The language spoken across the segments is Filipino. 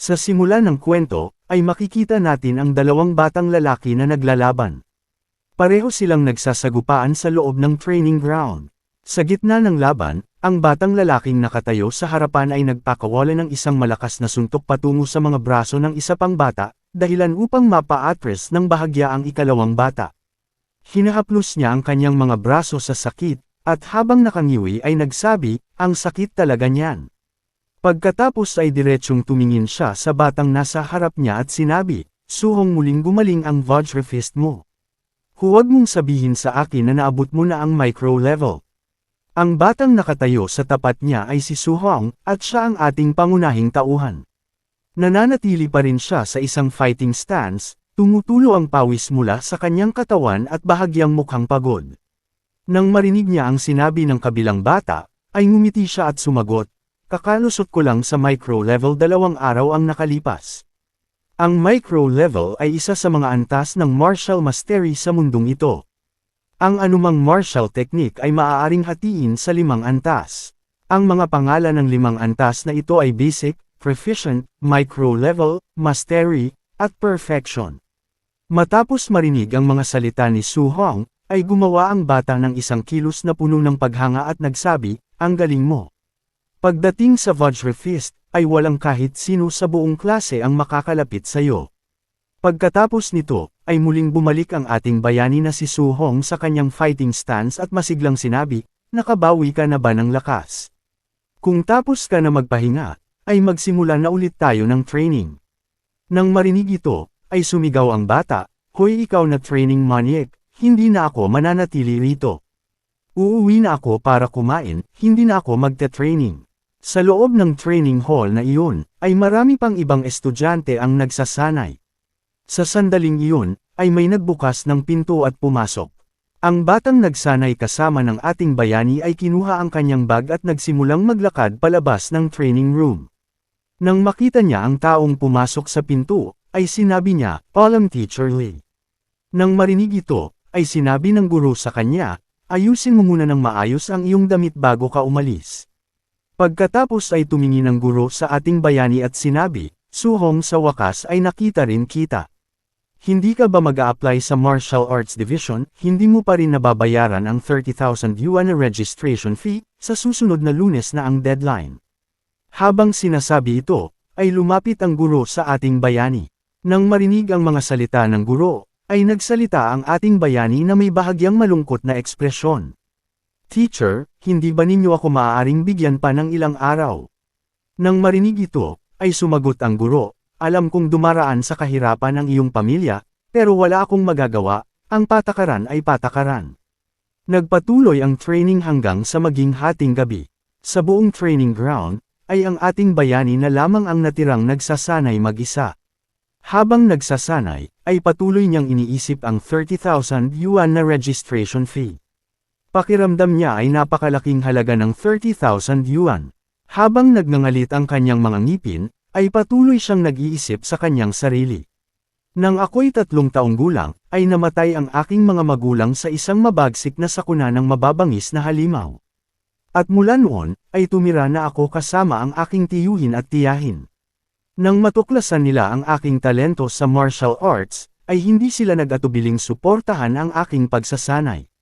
Sa simula ng kwento, ay makikita natin ang dalawang batang lalaki na naglalaban. Pareho silang nagsasagupaan sa loob ng training ground. Sa gitna ng laban, ang batang lalaking nakatayo sa harapan ay nagpakawala ng isang malakas na suntok patungo sa mga braso ng isa pang bata, dahilan upang mapa-atras ng bahagya ang ikalawang bata. Hinahaplos niya ang kanyang mga braso sa sakit, at habang nakangiwi ay nagsabi, ang sakit talaga niyan. Pagkatapos ay diretsyong tumingin siya sa batang nasa harap niya at sinabi, Suhong muling gumaling ang Vajra Fist mo. Huwag mong sabihin sa akin na naabot mo na ang micro level. Ang batang nakatayo sa tapat niya ay si Suhong, at siya ang ating pangunahing tauhan. Nananatili pa rin siya sa isang fighting stance, tumutulo ang pawis mula sa kanyang katawan at bahagyang mukhang pagod. Nang marinig niya ang sinabi ng kabilang bata, ay ngumiti siya at sumagot, Kakalusot ko lang sa micro level 2 araw ang nakalipas. Ang micro level ay isa sa mga antas ng martial mastery sa mundong ito. Ang anumang martial technique ay maaaring hatiin sa 5 antas. Ang mga pangalan ng 5 antas na ito ay basic, proficient, micro level, mastery, at perfection. Matapos marinig ang mga salita ni Suhong, ay gumawa ang bata ng isang kilos na puno ng paghanga at nagsabi, ang galing mo. Pagdating sa Vajra Fist, ay walang kahit sino sa buong klase ang makakalapit sa iyo. Pagkatapos nito, ay muling bumalik ang ating bayani na si Suhong sa kanyang fighting stance at masiglang sinabi, nakabawi ka na ba ng lakas? Kung tapos ka na magpahinga, ay magsimula na ulit tayo ng training. Nang marinig ito, ay sumigaw ang bata, Hoy ikaw na training maniac, hindi na ako mananatili rito. Uuwi na ako para kumain, hindi na ako magte-training. Sa loob ng training hall na iyon, ay marami pang ibang estudyante ang nagsasanay. Sa sandaling iyon, ay may nagbukas ng pinto at pumasok. Ang batang nagsanay kasama ng ating bayani ay kinuha ang kanyang bag at nagsimulang maglakad palabas ng training room. Nang makita niya ang taong pumasok sa pinto, ay sinabi niya, Alam Teacher Lee. Nang marinig ito, ay sinabi ng guro sa kanya, ayusin mo muna ng maayos ang iyong damit bago ka umalis. Pagkatapos ay tumingin ang guro sa ating bayani at sinabi, Suhong sa wakas ay nakita rin kita. Hindi ka ba mag-a-apply sa Martial Arts Division, hindi mo pa rin nababayaran ang 30,000 yuan na registration fee, sa susunod na Lunes na ang deadline. Habang sinasabi ito, ay lumapit ang guro sa ating bayani. Nang marinig ang mga salita ng guro, ay nagsalita ang ating bayani na may bahagyang malungkot na ekspresyon. Teacher, hindi ba ninyo ako maaaring bigyan pa ng ilang araw? Nang marinig ito, ay sumagot ang guro, alam kong dumaraan sa kahirapan ang iyong pamilya, pero wala akong magagawa, ang patakaran ay patakaran. Nagpatuloy ang training hanggang sa maging hating gabi. Sa buong training ground, ay ang ating bayani na lamang ang natirang nagsasanay mag-isa. Habang nagsasanay, ay patuloy niyang iniisip ang 30,000 yuan na registration fee. Pakiramdam niya ay napakalaking halaga ng 30,000 yuan. Habang nagngangalit ang kanyang mga ngipin, ay patuloy siyang nag-iisip sa kanyang sarili. Nang ako'y 3 taong gulang, ay namatay ang aking mga magulang sa isang mabagsik na sakuna ng mababangis na halimaw. At mula noon, ay tumira na ako kasama ang aking tiyuhin at tiyahin. Nang matuklasan nila ang aking talento sa martial arts, ay hindi sila nag-atubiling suportahan ang aking pagsasanay.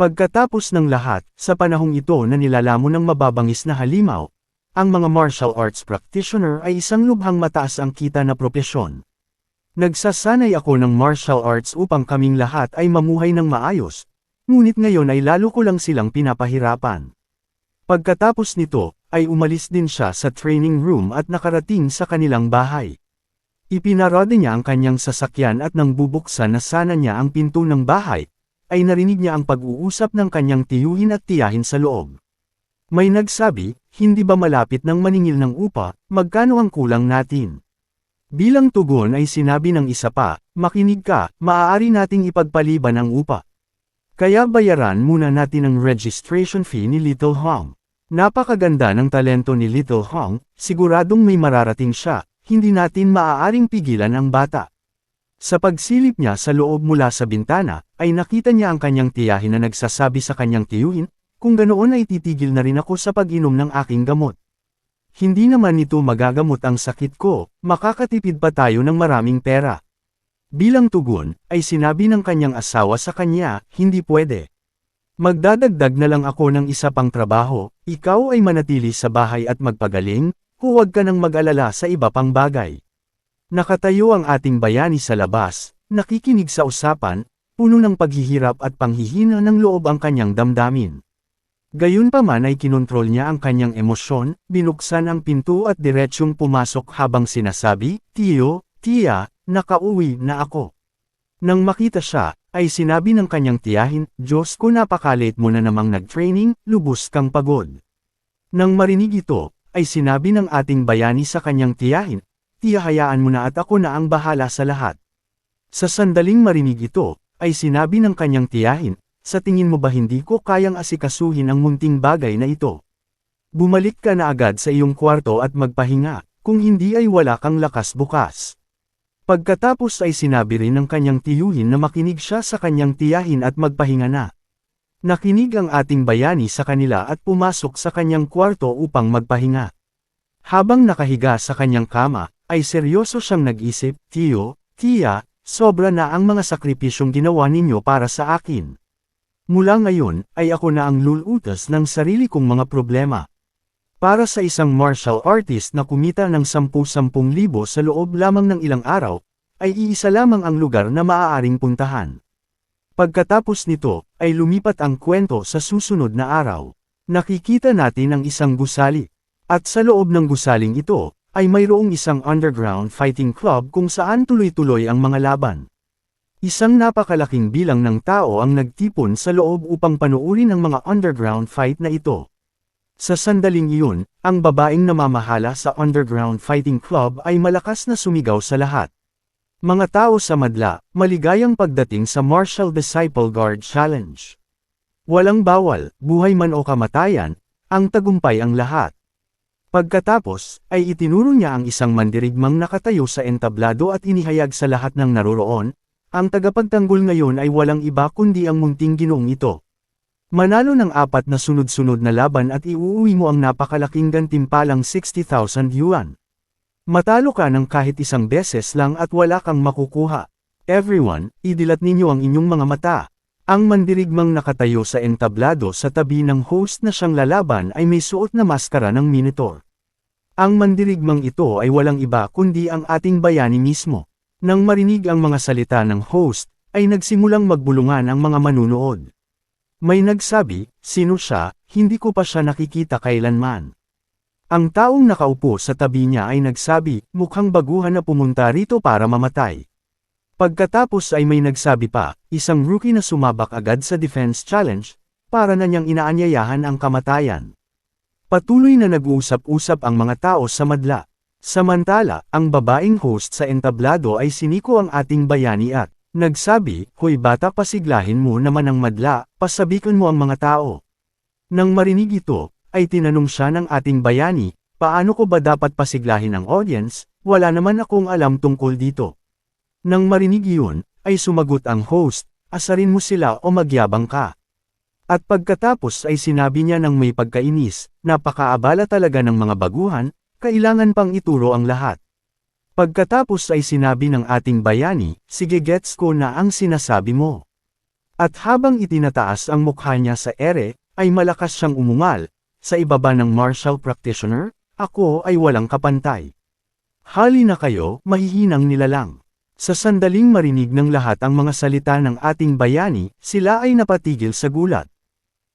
Pagkatapos ng lahat, sa panahong ito na nilalamon ng mababangis na halimaw, ang mga martial arts practitioner ay isang lubhang mataas ang kita na propesyon. Nagsasanay ako ng martial arts upang kaming lahat ay mamuhay ng maayos, ngunit ngayon ay lalo ko lang silang pinapahirapan. Pagkatapos nito, ay umalis din siya sa training room at nakarating sa kanilang bahay. Ipinarada niya ang kanyang sasakyan at nang bubuksan na sana niya ang pinto ng bahay, ay narinig niya ang pag-uusap ng kanyang tiyuhin at tiyahin sa loob. May nagsabi, hindi ba malapit ng maningil ng upa, magkano ang kulang natin? Bilang tugon ay sinabi ng isa pa, makinig ka, maaari nating ipagpaliban ang upa. Kaya bayaran muna natin ang registration fee ni Little Hong. Napakaganda ng talento ni Little Hong, siguradong may mararating siya, hindi natin maaaring pigilan ang bata. Sa pagsilip niya sa loob mula sa bintana, ay nakita niya ang kanyang tiyahin na nagsasabi sa kanyang tiyuhin, kung ganoon ay titigil na rin ako sa pag-inom ng aking gamot. hindi naman ito magagamot ang sakit ko, makakatipid pa tayo ng maraming pera. Bilang tugon, ay sinabi ng kanyang asawa sa kanya, hindi pwede. Magdadagdag na lang ako ng isa pang trabaho, ikaw ay manatili sa bahay at magpagaling, huwag ka nang mag-alala sa iba pang bagay. Nakatayo ang ating bayani sa labas, nakikinig sa usapan, puno ng paghihirap at panghihina ng loob ang kanyang damdamin. Gayunpaman ay kinontrol niya ang kanyang emosyon, binuksan ang pinto at diretsyong pumasok habang sinasabi, Tiyo, Tiya, nakauwi na ako. Nang makita siya, ay sinabi ng kanyang tiyahin, Diyos ko napakalit mo na namang nag-training, lubos kang pagod. Nang marinig ito, ay sinabi ng ating bayani sa kanyang tiyahin, Tiya hayaan mo na at ako na ang bahala sa lahat. Sa sandaling marinig ito, ay sinabi ng kanyang tiyahin, sa tingin mo ba hindi ko kayang asikasuhin ang munting bagay na ito? Bumalik ka na agad sa iyong kwarto at magpahinga, kung hindi ay wala kang lakas bukas. Pagkatapos ay sinabi rin ng kanyang tiyuhin na makinig siya sa kanyang tiyahin at magpahinga na. Nakinig ang ating bayani sa kanila at pumasok sa kanyang kwarto upang magpahinga. Habang nakahiga sa kanyang kama, ay seryoso siyang nag-isip, Tiyo, Tiya, sobra na ang mga sakripisyong ginawa ninyo para sa akin. Mula ngayon, ay ako na ang lulutas ng sarili kong mga problema. Para sa isang martial artist na kumita ng 10,000 sa loob lamang ng ilang araw, ay iisa lamang ang lugar na maaaring puntahan. Pagkatapos nito, ay lumipat ang kwento sa susunod na araw. Nakikita natin ang isang gusali. At sa loob ng gusaling ito, ay mayroong isang underground fighting club kung saan tuloy-tuloy ang mga laban. Isang napakalaking bilang ng tao ang nagtipon sa loob upang panuurin ang mga underground fight na ito. Sa sandaling iyon, ang babaeng namamahala sa underground fighting club ay malakas na sumigaw sa lahat. Mga tao sa madla, maligayang pagdating sa Martial Disciple Guard Challenge. Walang bawal, buhay man o kamatayan, ang tagumpay ang lahat. Pagkatapos, ay itinuro niya ang isang mandirigmang nakatayo sa entablado at inihayag sa lahat ng naroroon, ang tagapagtanggol ngayon ay walang iba kundi ang munting ginoong ito. Manalo ng 4 na sunod-sunod na laban at iuuwi mo ang napakalaking gantimpalang 60,000 yuan. Matalo ka ng kahit isang beses lang at wala kang makukuha. Everyone, idilat ninyo ang inyong mga mata. Ang mandirigmang nakatayo sa entablado sa tabi ng host na siyang lalaban ay may suot na maskara ng Minotaur. Ang mandirigmang ito ay walang iba kundi ang ating bayani mismo. Nang marinig ang mga salita ng host, ay nagsimulang magbulungan ang mga manunood. May nagsabi, sino siya, hindi ko pa siya nakikita kailanman. Ang taong nakaupo sa tabi niya ay nagsabi, mukhang baguhan na pumunta rito para mamatay. Pagkatapos ay may nagsabi pa, isang rookie na sumabak agad sa defense challenge, para na niyang inaanyayahan ang kamatayan. Patuloy na nag-uusap-usap ang mga tao sa madla. Samantala, ang babaeng host sa entablado ay siniko ang ating bayani at nagsabi, hoy bata pasiglahin mo naman ang madla, pasabikan mo ang mga tao. Nang marinig ito, ay tinanong siya ng ating bayani, paano ko ba dapat pasiglahin ang audience, wala naman akong alam tungkol dito. Nang marinig iyon, ay sumagot ang host, asarin mo sila o magyabang ka. At pagkatapos ay sinabi niya ng may pagkainis, napakaabala talaga ng mga baguhan, kailangan pang ituro ang lahat. Pagkatapos ay sinabi ng ating bayani, sige gets ko na ang sinasabi mo. At habang itinataas ang mukha niya sa ere, ay malakas siyang umungal, sa ibaba ng martial practitioner, ako ay walang kapantay. Hali na kayo, mahihinang nilalang. Sa sandaling marinig ng lahat ang mga salita ng ating bayani, sila ay napatigil sa gulat.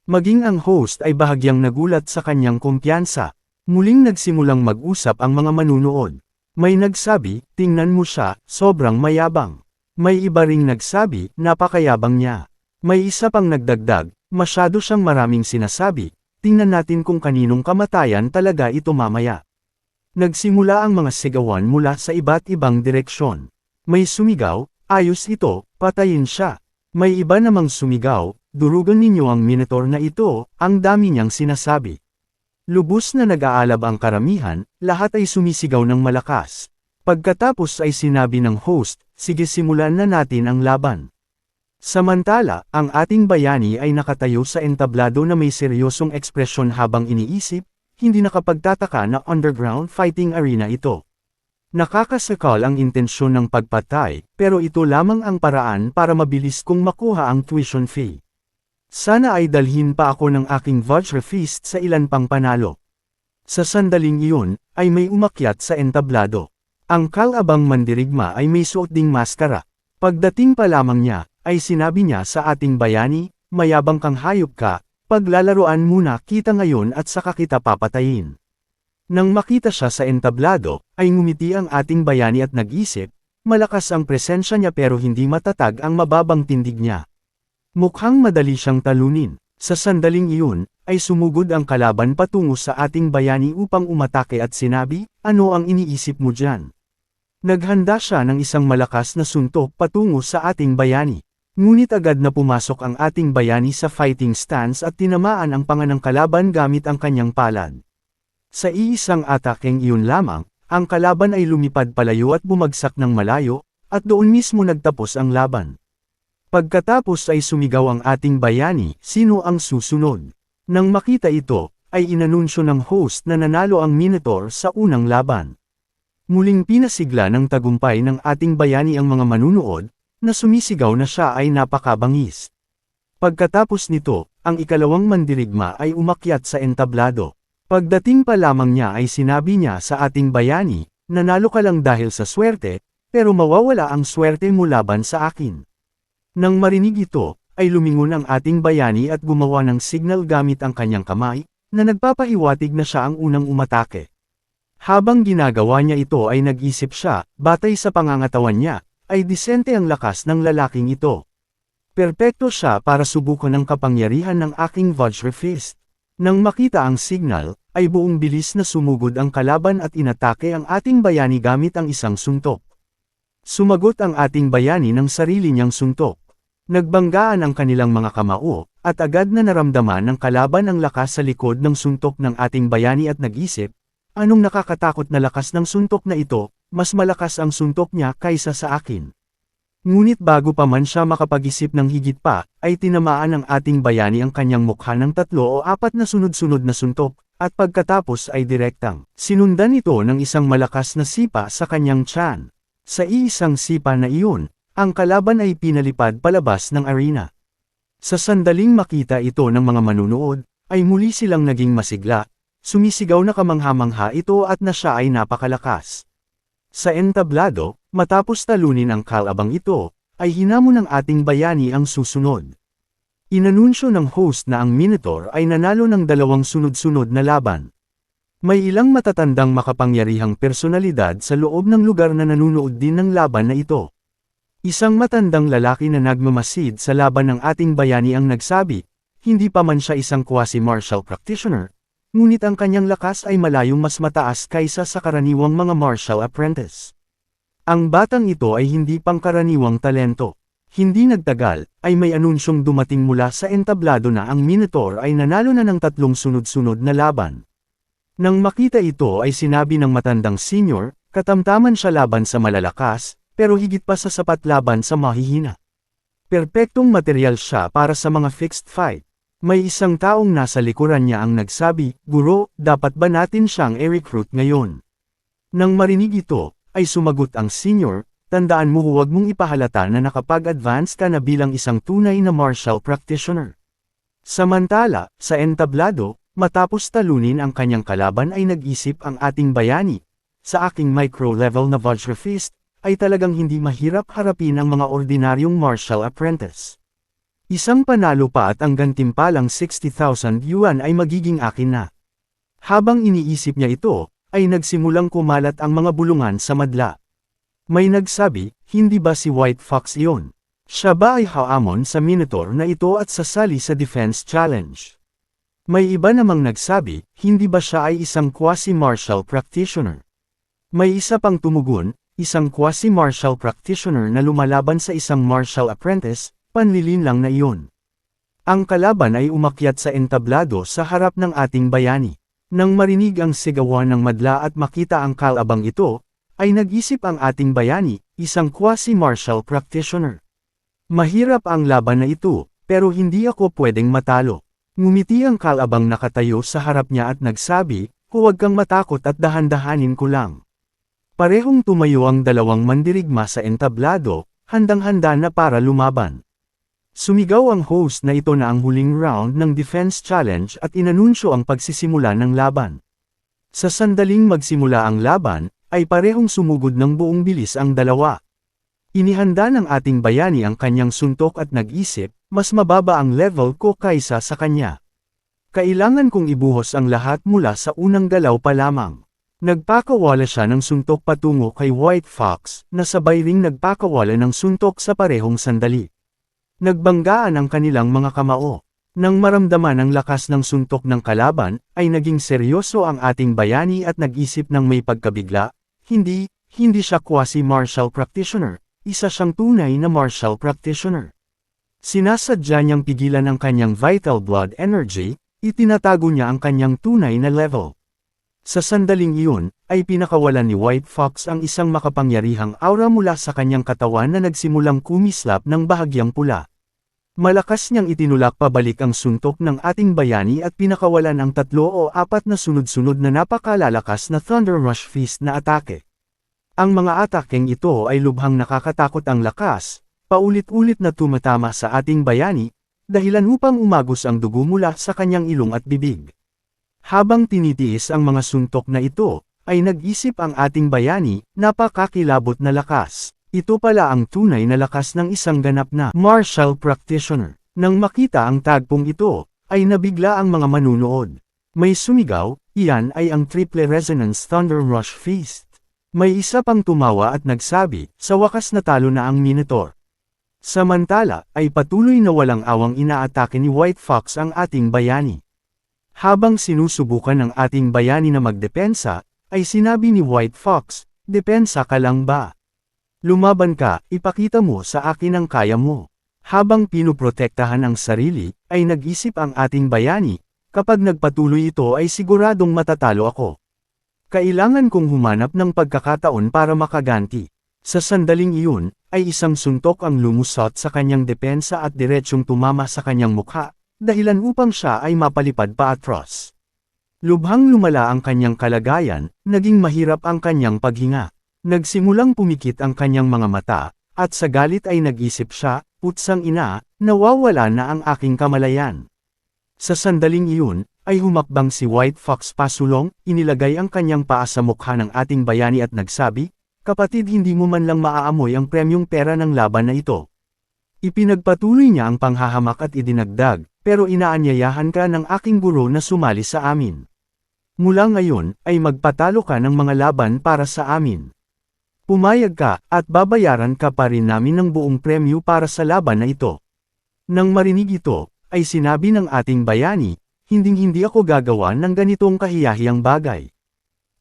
Maging ang host ay bahagyang nagulat sa kanyang kumpiyansa. Muling nagsimulang mag-usap ang mga manunood. May nagsabi, tingnan mo siya, sobrang mayabang. May iba ring nagsabi, napakayabang niya. May isa pang nagdagdag, masyado siyang maraming sinasabi, tingnan natin kung kaninong kamatayan talaga ito mamaya. Nagsimula ang mga sigawan mula sa iba't ibang direksyon. May sumigaw, ayos ito, patayin siya. May iba namang sumigaw, durugan ninyo ang Minotaur na ito, ang dami niyang sinasabi. Lubos na nag-aalab ang karamihan, lahat ay sumisigaw ng malakas. Pagkatapos ay sinabi ng host, sige simulan na natin ang laban. Samantala, ang ating bayani ay nakatayo sa entablado na may seryosong ekspresyon habang iniisip, hindi nakapagtataka na underground fighting arena ito. Nakakasakal ang intensyon ng pagpatay, pero ito lamang ang paraan para mabilis kong makuha ang tuition fee. Sana ay dalhin pa ako ng aking voucher feast sa ilan pang panalo. Sa sandaling iyon, ay may umakyat sa entablado. Ang kalabang mandirigma ay may suot ding maskara. Pagdating pa lamang niya, ay sinabi niya sa ating bayani, mayabang kang hayop ka, paglalaruan muna kita ngayon at saka kita papatayin. Nang makita siya sa entablado, ay ngumiti ang ating bayani at nag-isip, malakas ang presensya niya pero hindi matatag ang mababang tindig niya. Mukhang madali siyang talunin. Sa sandaling iyon, ay sumugod ang kalaban patungo sa ating bayani upang umatake at sinabi, ano ang iniisip mo dyan? Naghanda siya ng isang malakas na suntok patungo sa ating bayani. Ngunit agad na pumasok ang ating bayani sa fighting stance at tinamaan ang panga ng kalaban gamit ang kanyang palad. Sa iisang atakeng iyon lamang, ang kalaban ay lumipad palayo at bumagsak ng malayo, at doon mismo nagtapos ang laban. Pagkatapos ay sumigaw ang ating bayani, sino ang susunod? Nang makita ito, ay inanunsyo ng host na nanalo ang Minotaur sa unang laban. Muling pinasigla ng tagumpay ng ating bayani ang mga manunood, na sumisigaw na siya ay napakabangis. Pagkatapos nito, ang ikalawang mandirigma ay umakyat sa entablado. Pagdating pa lamang niya ay sinabi niya sa ating bayani, nanalo ka lang dahil sa swerte, pero mawawala ang swerte mo laban sa akin. Nang marinig ito, ay lumingon ang ating bayani at gumawa ng signal gamit ang kanyang kamay, na nagpapahiwatig na siya ang unang umatake. Habang ginagawa niya ito ay nag-isip siya, batay sa pangangatawan niya, ay disente ang lakas ng lalaking ito. Perpekto siya para subukan ang kapangyarihan ng aking Vajra Fist. Nang makita ang signal, ay buong bilis na sumugod ang kalaban at inatake ang ating bayani gamit ang isang suntok. Sumagot ang ating bayani ng sarili niyang suntok. Nagbanggaan ang kanilang mga kamao, at agad na naramdaman ng kalaban ang lakas sa likod ng suntok ng ating bayani at nag-isip, anong nakakatakot na lakas ng suntok na ito, mas malakas ang suntok niya kaysa sa akin. Ngunit bago pa man siya makapag-isip ng higit pa, ay tinamaan ng ating bayani ang kanyang mukha ng 3 o 4 na sunod-sunod na suntok, at pagkatapos ay direktang sinundan ito ng isang malakas na sipa sa kanyang tiyan. Sa iisang sipa na iyon, ang kalaban ay pinalipad palabas ng arena. Sa sandaling makita ito ng mga manunood, ay muli silang naging masigla, sumisigaw na kamangha-mangha ito at na siya ay napakalakas. Sa entablado, matapos talunin ang kalabang ito, ay hinamon ng ating bayani ang susunod. Inanunsyo ng host na ang Minotaur ay nanalo ng 2 sunod-sunod na laban. May ilang matatandang makapangyarihang personalidad sa loob ng lugar na nanunood din ng laban na ito. Isang matandang lalaki na nagmamasid sa laban ng ating bayani ang nagsabi, hindi pa man siya isang quasi-martial practitioner, ngunit ang kanyang lakas ay malayong mas mataas kaysa sa karaniwang mga martial apprentice. Ang batang ito ay hindi pangkaraniwang talento. Hindi nagtagal, ay may anunsyong dumating mula sa entablado na ang Minotaur ay nanalo na ng 3 sunod-sunod na laban. Nang makita ito ay sinabi ng matandang senior, katamtaman siya laban sa malalakas, pero higit pa sa sapat laban sa mahihina. Perpektong material siya para sa mga fixed fight. May isang taong nasa likuran niya ang nagsabi, Guro, dapat ba natin siyang i-recruit ngayon? Nang marinig ito, ay sumagot ang senior, tandaan mo huwag mong ipahalata na nakapag-advance ka na bilang isang tunay na martial practitioner. Samantala, sa entablado, matapos talunin ang kanyang kalaban ay nag-isip ang ating bayani, sa aking micro-level na Vajra Fist, ay talagang hindi mahirap harapin ang mga ordinaryong martial apprentice. Isang panalo pa at ang gantimpalang 60,000 yuan ay magiging akin na. Habang iniisip niya ito, ay nagsimulang kumalat ang mga bulungan sa madla. May nagsabi, hindi ba si White Fox iyon? Siya ba ay haamon sa Minotaur na ito at sasali sa defense challenge? May iba namang nagsabi, hindi ba siya ay isang quasi-martial practitioner? May isa pang tumugon, isang quasi-martial practitioner na lumalaban sa isang martial apprentice, panlilin lang na iyon. Ang kalaban ay umakyat sa entablado sa harap ng ating bayani. Nang marinig ang sigawan ng madla at makita ang kalabang ito, ay nag-isip ang ating bayani, isang quasi-martial practitioner. Mahirap ang laban na ito, pero hindi ako pwedeng matalo. Ngumiti ang kalabang nakatayo sa harap niya at nagsabi, "Huwag kang matakot at dahan-dahanin ko lang." Parehong tumayo ang dalawang mandirigma sa entablado, handang-handa na para lumaban. Sumigaw ang host na ito na ang huling round ng defense challenge at inanunsyo ang pagsisimula ng laban. Sa sandaling magsimula ang laban, ay parehong sumugod ng buong bilis ang dalawa. Inihanda ng ating bayani ang kanyang suntok at nag-isip, mas mababa ang level ko kaysa sa kanya. Kailangan kong ibuhos ang lahat mula sa unang galaw pa lamang. Nagpakawala siya ng suntok patungo kay White Fox, na sabay ring nagpakawala ng suntok sa parehong sandali. Nagbanggaan ang kanilang mga kamao. Nang maramdaman ang lakas ng suntok ng kalaban, ay naging seryoso ang ating bayani at nag-isip ng may pagkabigla, hindi siya quasi-martial practitioner, isa siyang tunay na martial practitioner. Sinasadya niyang pigilan ang kanyang vital blood energy, itinatago niya ang kanyang tunay na level. Sa sandaling iyon, ay pinakawalan ni White Fox ang isang makapangyarihang aura mula sa kanyang katawan na nagsimulang kumislap ng bahagyang pula. Malakas niyang itinulak pabalik ang suntok ng ating bayani at pinakawalan ang 3 o 4 na sunod-sunod na napakalalakas na Thunder Rush Fist na atake. Ang mga atakeng ito ay lubhang nakakatakot ang lakas, paulit-ulit na tumatama sa ating bayani, dahilan upang umagos ang dugo mula sa kanyang ilong at bibig. Habang tinitiis ang mga suntok na ito, ay nag-isip ang ating bayani, napakakilabot na lakas. Ito pala ang tunay na lakas ng isang ganap na martial practitioner. Nang makita ang tagpong ito, ay nabigla ang mga manunood. May sumigaw, iyan ay ang Triple Resonance Thunder Rush Fist. May isa pang tumawa at nagsabi, sa wakas natalo na ang Minotaur. Samantala, ay patuloy na walang awang inaatake ni White Fox ang ating bayani. Habang sinusubukan ng ating bayani na magdepensa, ay sinabi ni White Fox, "Depensa ka lang ba? Lumaban ka, ipakita mo sa akin ang kaya mo." Habang pinuprotektahan ang sarili, ay nag-isip ang ating bayani, kapag nagpatuloy ito ay siguradong matatalo ako. Kailangan kong humanap ng pagkakataon para makaganti. Sa sandaling iyon, ay isang suntok ang lumusot sa kanyang depensa at diretsyong tumama sa kanyang mukha, dahilan upang siya ay mapalipad paatros. Lubhang lumala ang kanyang kalagayan, naging mahirap ang kanyang paghinga. Nagsimulang pumikit ang kanyang mga mata, at sa galit ay nag-isip siya, "Putsang ina, nawawala na ang aking kamalayan." Sa sandaling iyon, ay humakbang si White Fox pasulong, inilagay ang kanyang paa sa mukha ng ating bayani at nagsabi, "Kapatid, hindi mo man lang maaamoy ang premyong pera ng laban na ito." Ipinagpatuloy niya ang panghahamak at idinagdag, "Pero inaanyayahan ka ng aking guro na sumali sa amin. Mula ngayon, ay magpatalo ka ng mga laban para sa amin. Pumayag ka, at babayaran ka pa rin namin ng buong premyo para sa laban na ito." Nang marinig ito, ay sinabi ng ating bayani, "Hinding-hindi ako gagawa ng ganitong kahiyahiyang bagay."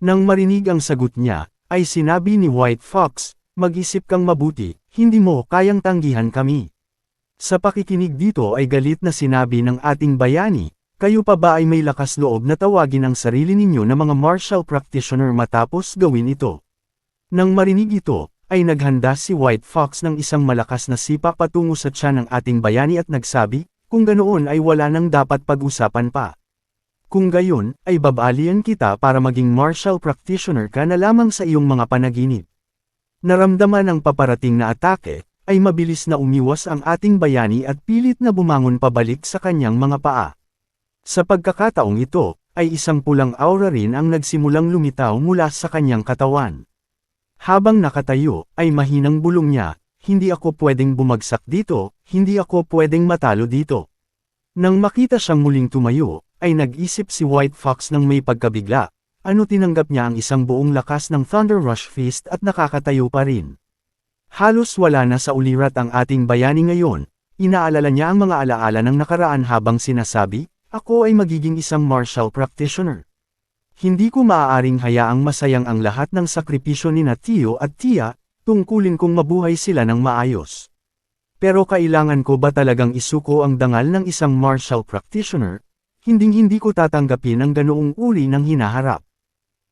Nang marinig ang sagot niya, ay sinabi ni White Fox, "Mag-isip kang mabuti, hindi mo kayang tanggihan kami." Sa pakikinig dito ay galit na sinabi ng ating bayani, "Kayo pa ba ay may lakas loob na tawagin ang sarili ninyo na mga martial practitioner matapos gawin ito?" Nang marinig ito, ay naghanda si White Fox ng isang malakas na sipa patungo sa tiyan ng ating bayani at nagsabi, "Kung ganoon ay wala nang dapat pag-usapan pa. Kung gayon, ay babalian kita para maging martial practitioner ka na lamang sa iyong mga panaginip." Naramdaman ang paparating na atake, ay mabilis na umiwas ang ating bayani at pilit na bumangon pabalik sa kanyang mga paa. Sa pagkakataong ito, ay isang pulang aura rin ang nagsimulang lumitaw mula sa kanyang katawan. Habang nakatayo, ay mahinang bulong niya, "Hindi ako pwedeng bumagsak dito, hindi ako pwedeng matalo dito." Nang makita siyang muling tumayo, ay nag-isip si White Fox ng may pagkabigla, tinanggap niya ang isang buong lakas ng Thunder Rush Fist at nakakatayo pa rin. Halos wala na sa ulirat ang ating bayani ngayon, inaalala niya ang mga alaala ng nakaraan habang sinasabi, "Ako ay magiging isang martial practitioner. Hindi ko maaaring hayaang masayang ang lahat ng sakripisyo ni Tio at Tia, tungkulin kong mabuhay sila ng maayos. Pero kailangan ko ba talagang isuko ang dangal ng isang martial practitioner? Hinding-hindi ko tatanggapin ang ganoong uri ng hinaharap."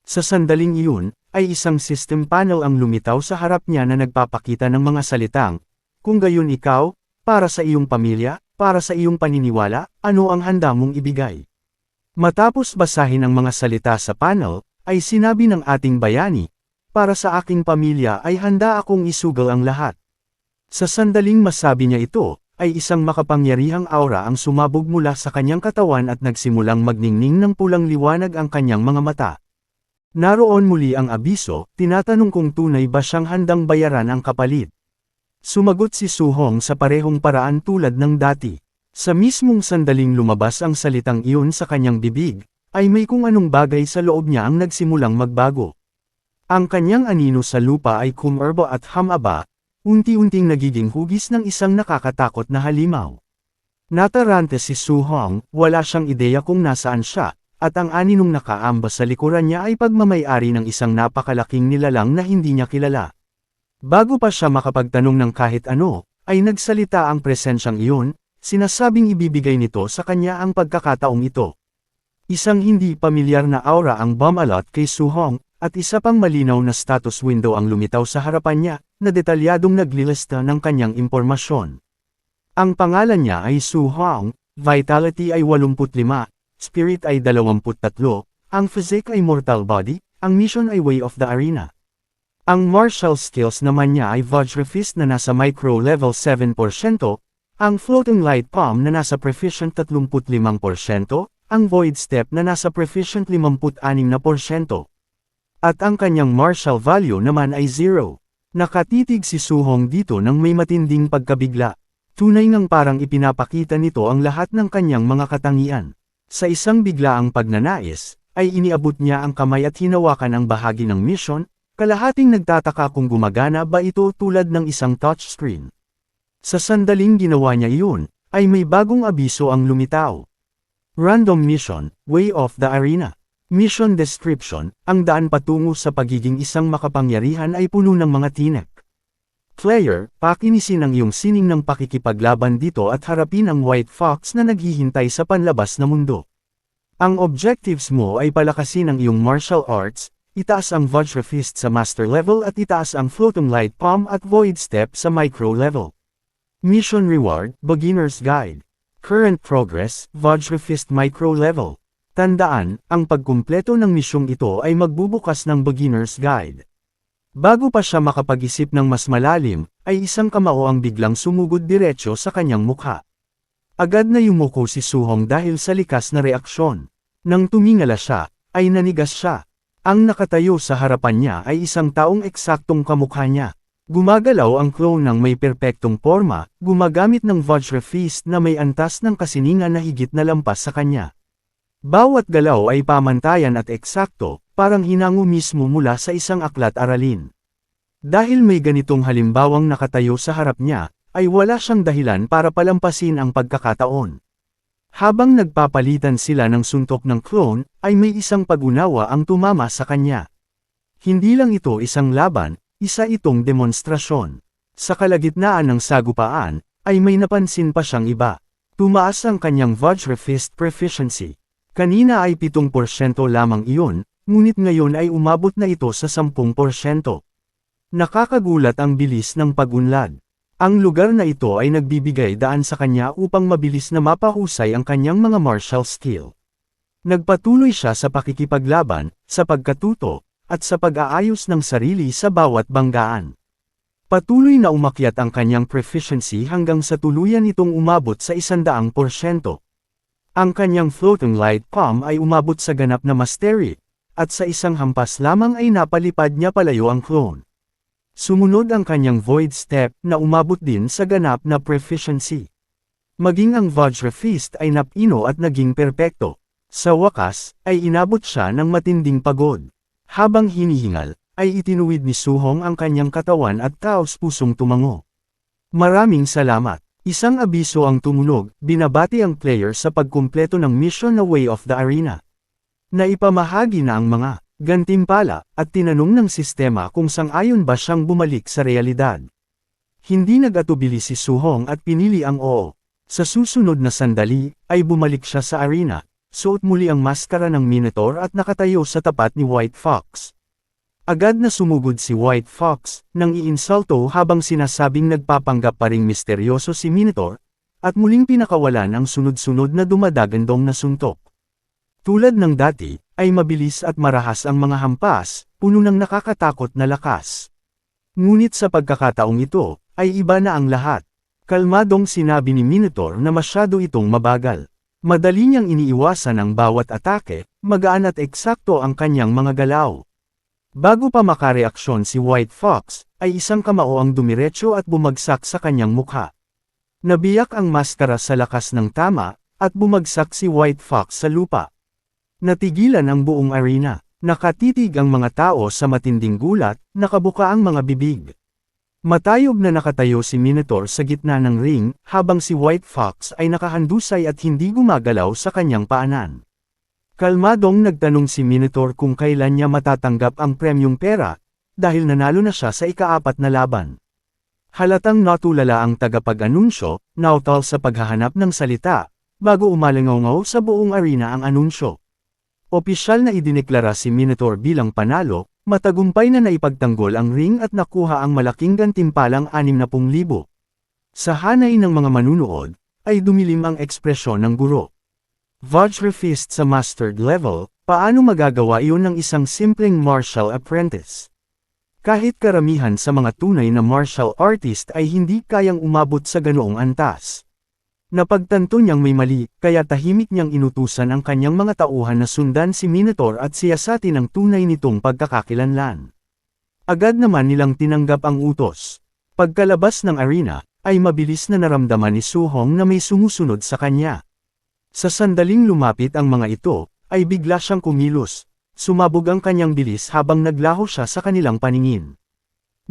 Sa sandaling iyon, ay isang system panel ang lumitaw sa harap niya na nagpapakita ng mga salitang, "Kung gayon ikaw, para sa iyong pamilya, para sa iyong paniniwala, ano ang handa mong ibigay? Matapos basahin ang mga salita sa panel, ay sinabi ng ating bayani, para sa aking pamilya ay handa akong isugal ang lahat. Sa sandaling masabi niya ito, ay isang makapangyarihang aura ang sumabog mula sa kanyang katawan at nagsimulang magningning ng pulang liwanag ang kanyang mga mata. Naroon muli ang abiso, tinatanong kung tunay ba siyang handang bayaran ang kapalit. Sumagot si Su-hong sa parehong paraan tulad ng dati. Sa mismong sandaling lumabas ang salitang iyon sa kanyang bibig, ay may kung anong bagay sa loob niya ang nagsimulang magbago. Ang kanyang anino sa lupa ay kumerbo at hamaba, unti-unting nagiging hugis ng isang nakakatakot na halimaw. Natarante si Su-hong, wala siyang ideya kung nasaan siya, at ang aninong nakaamba sa likuran niya ay pagmamay-ari ng isang napakalaking nilalang na hindi niya kilala. Bago pa siya makapagtanong ng kahit ano, ay nagsalita ang presensyang iyon, sinasabing ibibigay nito sa kanya ang pagkakataong ito. Isang hindi pamilyar na aura ang bumalot kay Su-hong, at isa pang malinaw na status window ang lumitaw sa harapan niya, na detalyadong naglilista ng kanyang impormasyon. Ang pangalan niya ay Su-hong, vitality ay 85, spirit ay 23, ang physique ay mortal body, ang mission ay way of the arena. Ang martial skills naman niya ay Vajra Fist na nasa micro level 7%, ang floating light palm na nasa proficient 35%, ang void step na nasa proficient 56%. At ang kanyang martial value naman ay 0. Nakatitig si Su-hong dito nang may matinding pagkabigla. Tunay ngang parang ipinapakita nito ang lahat ng kanyang mga katangian. Sa isang biglaang pagnanais, ay iniabot niya ang kamay at hinawakan ang bahagi ng mission, kalahating nagtataka kung gumagana ba ito tulad ng isang touchscreen. Sa sandaling ginawa niya iyon, ay may bagong abiso ang lumitaw. Random Mission, Way of the Arena. Mission Description, ang daan patungo sa pagiging isang makapangyarihan ay puno ng mga tinek. Player, pakinisin ang iyong sining ng pakikipaglaban dito at harapin ang White Fox na naghihintay sa panlabas na mundo. Ang objectives mo ay palakasin ang iyong martial arts, itaas ang Vajra Fist sa master level at itaas ang Floating Light Palm at Void Step sa micro level. Mission Reward, Beginner's Guide. Current Progress, Vajra Fist micro level. Tandaan, ang pagkumpleto ng misyong ito ay magbubukas ng Beginner's Guide. Bago pa siya makapag-isip ng mas malalim, ay isang kamao ang biglang sumugod diretso sa kanyang mukha. Agad na yumuko si Su-hong dahil sa likas na reaksyon. Nang tumingala siya, ay nanigas siya. Ang nakatayo sa harapan niya ay isang taong eksaktong kamukha niya. Gumagalaw ang clone ng may perpektong forma, gumagamit ng Vajra Fist na may antas ng kasiningan na higit na lampas sa kanya. Bawat galaw ay pamantayan at eksakto, parang hinango mismo mula sa isang aklat aralin. Dahil may ganitong halimbawang nakatayo sa harap niya, ay wala siyang dahilan para palampasin ang pagkakataon. Habang nagpapalitan sila ng suntok ng clone, ay may isang pag-unawa ang tumama sa kanya. Hindi lang ito isang laban, isa itong demonstrasyon. Sa kalagitnaan ng sagupaan, ay may napansin pa siyang iba. Tumaas ang kanyang Vajra Fist proficiency. Kanina ay 7% lamang iyon, ngunit ngayon ay umabot na ito sa 10%. Nakakagulat ang bilis ng pag-unlad. Ang lugar na ito ay nagbibigay daan sa kanya upang mabilis na mapahusay ang kanyang mga martial skill. Nagpatuloy siya sa pakikipaglaban, sa pagkatuto, at sa pag-aayos ng sarili sa bawat banggaan. Patuloy na umakyat ang kanyang proficiency hanggang sa tuluyan itong umabot sa 100%. Ang kanyang Floating Light Palm ay umabot sa ganap na mastery, at sa isang hampas lamang ay napalipad niya palayo ang clone. Sumunod ang kanyang Void Step na umabot din sa ganap na proficiency. Maging ang Vajra Fist ay napino at naging perpekto. Sa wakas, ay inabot siya ng matinding pagod. Habang hinihingal, ay itinuwid ni Su-hong ang kanyang katawan at taos-pusong tumango. Maraming salamat. Isang abiso ang tumunog, binabati ang player sa pagkumpleto ng mission na Way of the Arena. Naipamahagi na ang mga gantimpala at tinanong ng sistema kung sang-ayon ba siyang bumalik sa realidad. Hindi nag-atubili si Su-hong at pinili ang oo. Sa susunod na sandali, ay bumalik siya sa arena, suot muli ang maskara ng Minotaur at nakatayo sa tapat ni White Fox. Agad na sumugod si White Fox, nang iinsulto habang sinasabing nagpapanggap pa ring misteryoso si Minotaur, at muling pinakawalan ang sunod-sunod na dumadagandong na suntok. Tulad ng dati, ay mabilis at marahas ang mga hampas, puno ng nakakatakot na lakas. Ngunit sa pagkakataong ito, ay iba na ang lahat. Kalmadong sinabi ni Minotaur na masyado itong mabagal. Madali niyang iniiwasan ang bawat atake, magaan at eksakto ang kanyang mga galaw. Bago pa makareaksyon si White Fox, ay isang kamao ang dumiretso at bumagsak sa kanyang mukha. Nabiyak ang maskara sa lakas ng tama, at bumagsak si White Fox sa lupa. Natigilan ang buong arena. Nakatitig ang mga tao sa matinding gulat, nakabuka ang mga bibig. Matayog na nakatayo si Minotaur sa gitna ng ring, habang si White Fox ay nakahandusay at hindi gumagalaw sa kanyang paanan. Kalmadong nagtanong si Minotaur kung kailan niya matatanggap ang premyong pera, dahil nanalo na siya sa ika-4 na laban. Halatang natulala ang tagapag-anunsyo, nautal sa paghahanap ng salita, bago umalingaw sa buong arena ang anunsyo. Opisyal na idineklara si Minotaur bilang panalo, matagumpay na naipagtanggol ang ring at nakuha ang malaking gantimpalang 60,000. Sa hanay ng mga manunood, ay dumilim ang ekspresyon ng guro. Vajra Fist sa mastered level, paano magagawa iyon ng isang simpleng martial apprentice? Kahit karamihan sa mga tunay na martial artist ay hindi kayang umabot sa ganoong antas. Napagtanto niyang may mali, kaya tahimik niyang inutusan ang kanyang mga tauhan na sundan si Minotaur at siyasatin ang tunay nitong pagkakakilanlan. Agad naman nilang tinanggap ang utos. Pagkalabas ng arena, ay mabilis na naramdaman ni Su Hong na may sumusunod sa kanya. Sa sandaling lumapit ang mga ito, ay bigla siyang kumilos. Sumabog ang kanyang bilis habang naglaho siya sa kanilang paningin.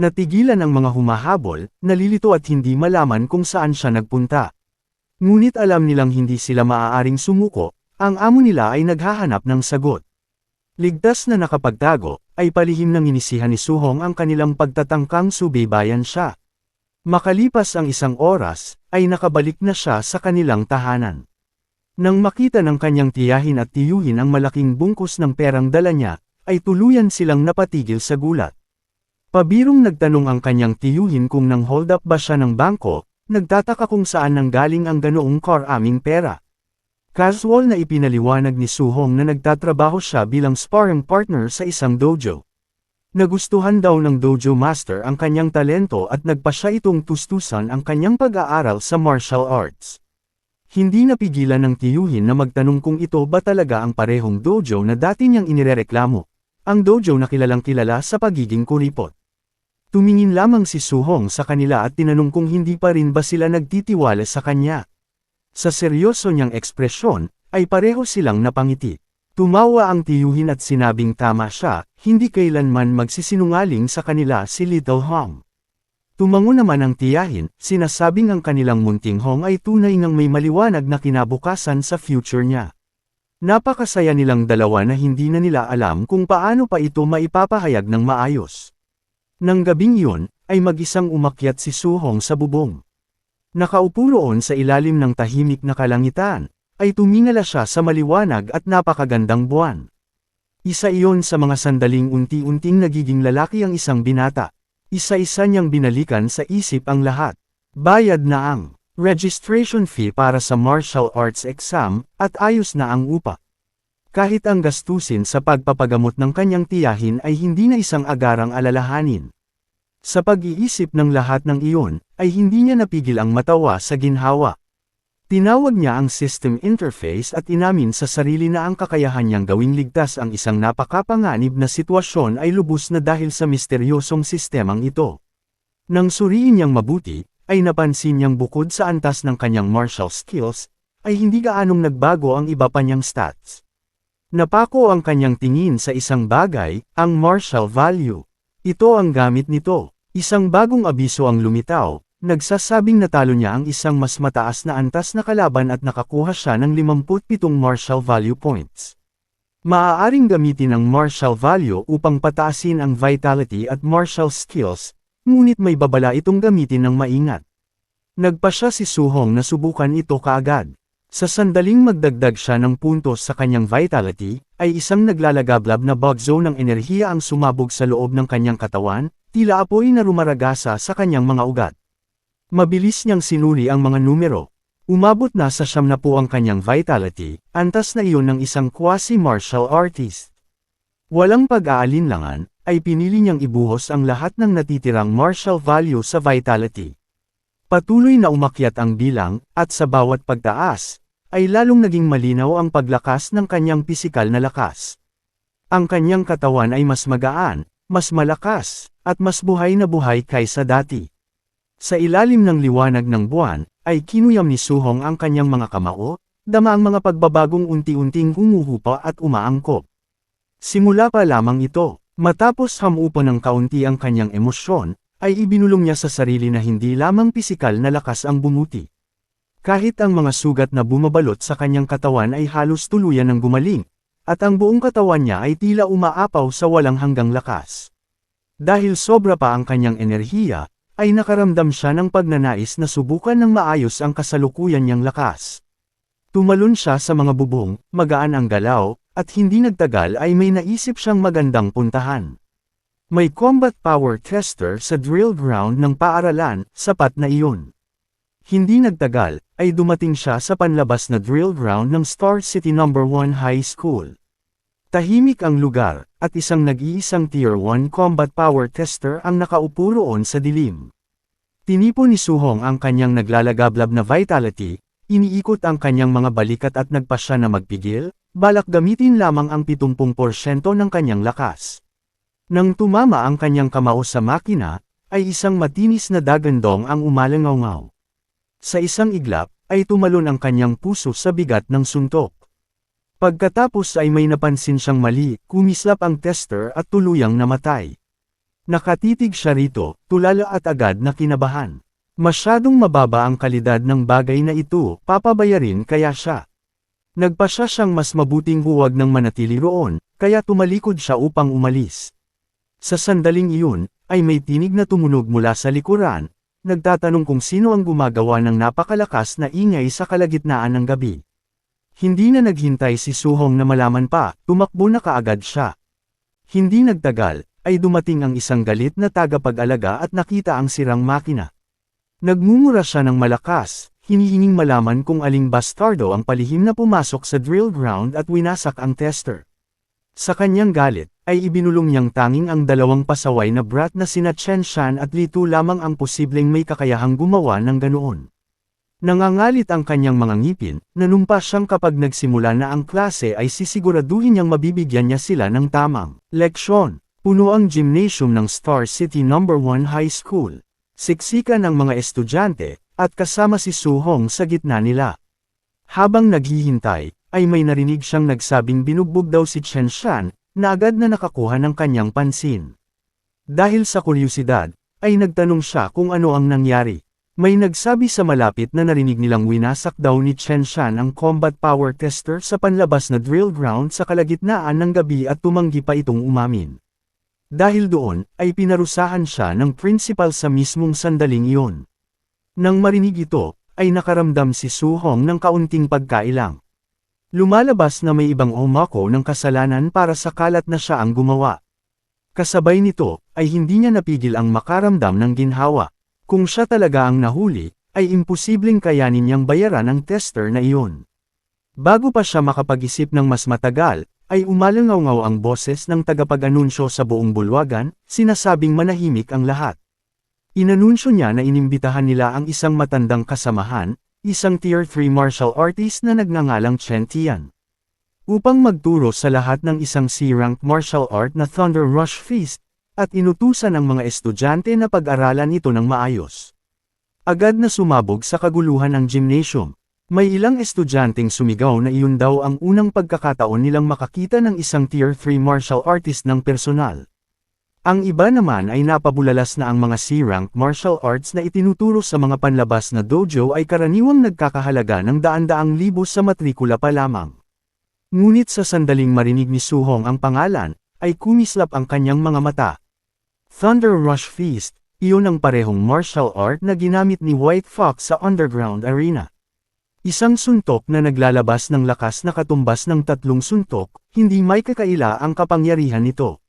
Natigilan ang mga humahabol, nalilito at hindi malaman kung saan siya nagpunta. Ngunit alam nilang hindi sila maaaring sumuko, ang amo nila ay naghahanap ng sagot. Ligtas na nakapagtago, ay palihim nang inisihan ni Su Hong ang kanilang pagtatangkang subaybayan siya. Makalipas ang isang oras, ay nakabalik na siya sa kanilang tahanan. Nang makita ng kanyang tiyahin at tiyuhin ang malaking bungkus ng perang dala niya, ay tuluyan silang napatigil sa gulat. Pabirong nagtanong ang kanyang tiyuhin kung nang hold up ba siya ng bangko, nagtataka kung saan nanggaling ang ganoong karaming pera. Casual na ipinaliwanag ni Su Hong na nagtatrabaho siya bilang sparring partner sa isang dojo. Nagustuhan daw ng dojo master ang kanyang talento at nagpa siya itong tustusan ang kanyang pag-aaral sa martial arts. Hindi napigilan ng tiyuhin na magtanong kung ito ba talaga ang parehong dojo na dati niyang inirereklamo. Ang dojo na kilalang kilala sa pagiging kuripot. Tumingin lamang si Su Hong sa kanila at tinanong kung hindi pa rin ba sila nagtitiwala sa kanya. Sa seryoso niyang ekspresyon, ay pareho silang napangiti. Tumawa ang tiyuhin at sinabing tama siya, hindi kailanman magsisinungaling sa kanila si Little Hong. Tumango naman ang tiyahin, sinasabing ang kanilang munting Hong ay tunay ngang may maliwanag na kinabukasan sa future niya. Napakasaya nilang dalawa na hindi na nila alam kung paano pa ito maipapahayag ng maayos. Nang gabing iyon, ay mag-isang umakyat si Su Hong sa bubong. Nakaupo roon sa ilalim ng tahimik na kalangitan, ay tumingala siya sa maliwanag at napakagandang buwan. Isa iyon sa mga sandaling unti-unting nagiging lalaki ang isang binata. Isa-isa niyang binalikan sa isip ang lahat. Bayad na ang registration fee para sa martial arts exam, at ayos na ang upa. Kahit ang gastusin sa pagpapagamot ng kanyang tiyahin ay hindi na isang agarang alalahanin. Sa pag-iisip ng lahat ng iyon, ay hindi niya napigil ang matawa sa ginhawa. Tinawag niya ang system interface at inamin sa sarili na ang kakayahan niyang gawing ligtas ang isang napakapanganib na sitwasyon ay lubos na dahil sa misteryosong sistemang ito. Nang suriin niyang mabuti, ay napansin niyang bukod sa antas ng kanyang martial skills, ay hindi gaanong nagbago ang iba pa niyang stats. Napako ang kanyang tingin sa isang bagay, ang martial value. Ito ang gamit nito. Isang bagong abiso ang lumitaw, nagsasabing natalo niya ang isang mas mataas na antas na kalaban at nakakuha siya ng 57 martial value points. Maaaring gamitin ang martial value upang pataasin ang vitality at martial skills, ngunit may babala itong gamitin ng maingat. Nagpa siya si Su Hong na subukan ito kaagad. Sa sandaling magdagdag siya ng puntos sa kanyang vitality, ay isang naglalagablab na bug zone ng enerhiya ang sumabog sa loob ng kanyang katawan, tila apoy na rumaragasa sa kanyang mga ugat. Mabilis niyang sinuri ang mga numero. Umabot na sa 70 ang kanyang vitality, antas na iyon ng isang quasi-martial artist. Walang pag-aalinlangan, ay pinili niyang ibuhos ang lahat ng natitirang martial value sa vitality. Patuloy na umakyat ang bilang, at sa bawat pagtaas, ay lalong naging malinaw ang paglakas ng kanyang pisikal na lakas. Ang kanyang katawan ay mas magaan, mas malakas, at mas buhay na buhay kaysa dati. Sa ilalim ng liwanag ng buwan, ay kinuyam ni Suhong ang kanyang mga kamao, dama ang mga pagbabagong unti-unting humuhupa at umaangkop. Simula pa lamang ito, matapos hamupa ng kaunti ang kanyang emosyon, ay ibinulong niya sa sarili na hindi lamang pisikal na lakas ang bumuti. Kahit ang mga sugat na bumabalot sa kanyang katawan ay halos tuluyan ng gumaling, at ang buong katawan niya ay tila umaapaw sa walang hanggang lakas. Dahil sobra pa ang kanyang enerhiya, ay nakaramdam siya ng pagnanais na subukan ng maayos ang kasalukuyan niyang lakas. Tumalon siya sa mga bubong, magaan ang galaw, at hindi nagtagal ay may naisip siyang magandang puntahan. May combat power tester sa drill ground ng paaralan, sapat na iyon. Hindi nagtagal, ay dumating siya sa panlabas na drill ground ng Star City No. 1 High School. Tahimik ang lugar, at isang nag-iisang Tier 1 combat power tester ang nakaupo roon sa dilim. Tinipon ni Suhong ang kanyang naglalagablab na vitality, iniikot ang kanyang mga balikat at nagpasya na magpigil, balak gamitin lamang ang 70% ng kanyang lakas. Nang tumama ang kanyang kamao sa makina, ay isang matinis na dagandong ang umalangaw-ngaw. Sa isang iglap, ay tumalon ang kanyang puso sa bigat ng suntok. Pagkatapos ay may napansin siyang mali, kumislap ang tester at tuluyang namatay. Nakatitig siya rito, tulala at agad na kinabahan. Masyadong mababa ang kalidad ng bagay na ito, papabayarin kaya siya. Nagpasya siyang mas mabuting huwag nang manatili roon, kaya tumalikod siya upang umalis. Sa sandaling iyon, ay may tinig na tumunog mula sa likuran, nagtatanong kung sino ang gumagawa ng napakalakas na ingay sa kalagitnaan ng gabi. Hindi na naghintay si Suhong na malaman pa, tumakbo na kaagad siya. Hindi nagtagal, ay dumating ang isang galit na tagapag-alaga at nakita ang sirang makina. Nagmumura siya ng malakas, hinihinging malaman kung aling bastardo ang palihim na pumasok sa drill ground at winasak ang tester. Sa kanyang galit, ay ibinulong niyang tanging ang dalawang pasaway na brat na sina Chen Shan at Li Tu lamang ang posibleng may kakayahang gumawa ng ganoon. Nangangalit ang kanyang mga ngipin, nanumpa siyang kapag nagsimula na ang klase ay sisiguraduhin niyang mabibigyan niya sila ng tamang leksyon. Puno ang gymnasium ng Star City No. 1 High School. Siksikan ang mga estudyante, at kasama si Suhong sa gitna nila. Habang naghihintay, ay may narinig siyang nagsabing binugbog daw si Chen Shan, na agad na nakakuha ng kanyang pansin. Dahil sa kuryosidad, ay nagtanong siya kung ano ang nangyari. May nagsabi sa malapit na narinig nilang winasak daw ni Chen Shan ang combat power tester sa panlabas na drill ground sa kalagitnaan ng gabi at tumanggi pa itong umamin. Dahil doon, ay pinarusahan siya ng principal sa mismong sandaling iyon. Nang marinig ito, ay nakaramdam si Suhong ng kaunting pagkailang. Lumalabas na may ibang umako ng kasalanan para sa kalat na siya ang gumawa. Kasabay nito, ay hindi niya napigil ang makaramdam ng ginhawa. Kung siya talaga ang nahuli, ay imposibleng kayanin niyang bayaran ang tester na iyon. Bago pa siya makapag-isip ng mas matagal, ay umalangaw-ngaw ang boses ng tagapag-anunsyo sa buong bulwagan, sinasabing manahimik ang lahat. Inanunsyo niya na inimbitahan nila ang isang matandang kasamahan, isang Tier 3 martial artist na nagngangalang Chen Tian, upang magturo sa lahat ng isang C-rank martial art na Thunder Rush Feast, at inutusan ang mga estudyante na pag-aralan ito ng maayos. Agad na sumabog sa kaguluhan ang gymnasium. May ilang estudyanteng sumigaw na iyon daw ang unang pagkakataon nilang makakita ng isang Tier 3 martial artist ng personal. Ang iba naman ay napabulalas na ang mga C-rank martial arts na itinuturo sa mga panlabas na dojo ay karaniwang nagkakahalaga ng daan-daang libo sa matrikula pa lamang. Ngunit sa sandaling marinig ni Suhong ang pangalan, ay kumislap ang kanyang mga mata. Thunder Rush Feast, iyon ang parehong martial art na ginamit ni White Fox sa Underground Arena. Isang suntok na naglalabas ng lakas na katumbas ng 3 suntok, hindi may kakaila ang kapangyarihan nito.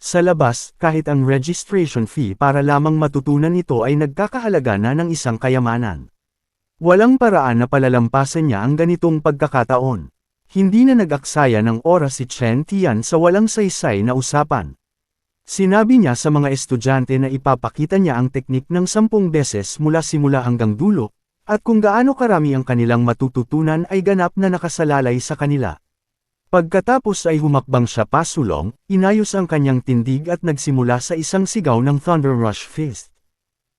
Sa labas, kahit ang registration fee para lamang matutunan ito ay nagkakahalaga na ng isang kayamanan. Walang paraan na palalampasan niya ang ganitong pagkakataon. Hindi na nag-aksaya ng oras si Chen Tian sa walang saysay na usapan. Sinabi niya sa mga estudyante na ipapakita niya ang teknik ng 10 beses mula simula hanggang dulo, at kung gaano karami ang kanilang matututunan ay ganap na nakasalalay sa kanila. Pagkatapos ay humakbang siya pasulong, inayos ang kanyang tindig at nagsimula sa isang sigaw ng Thunder Rush Fist.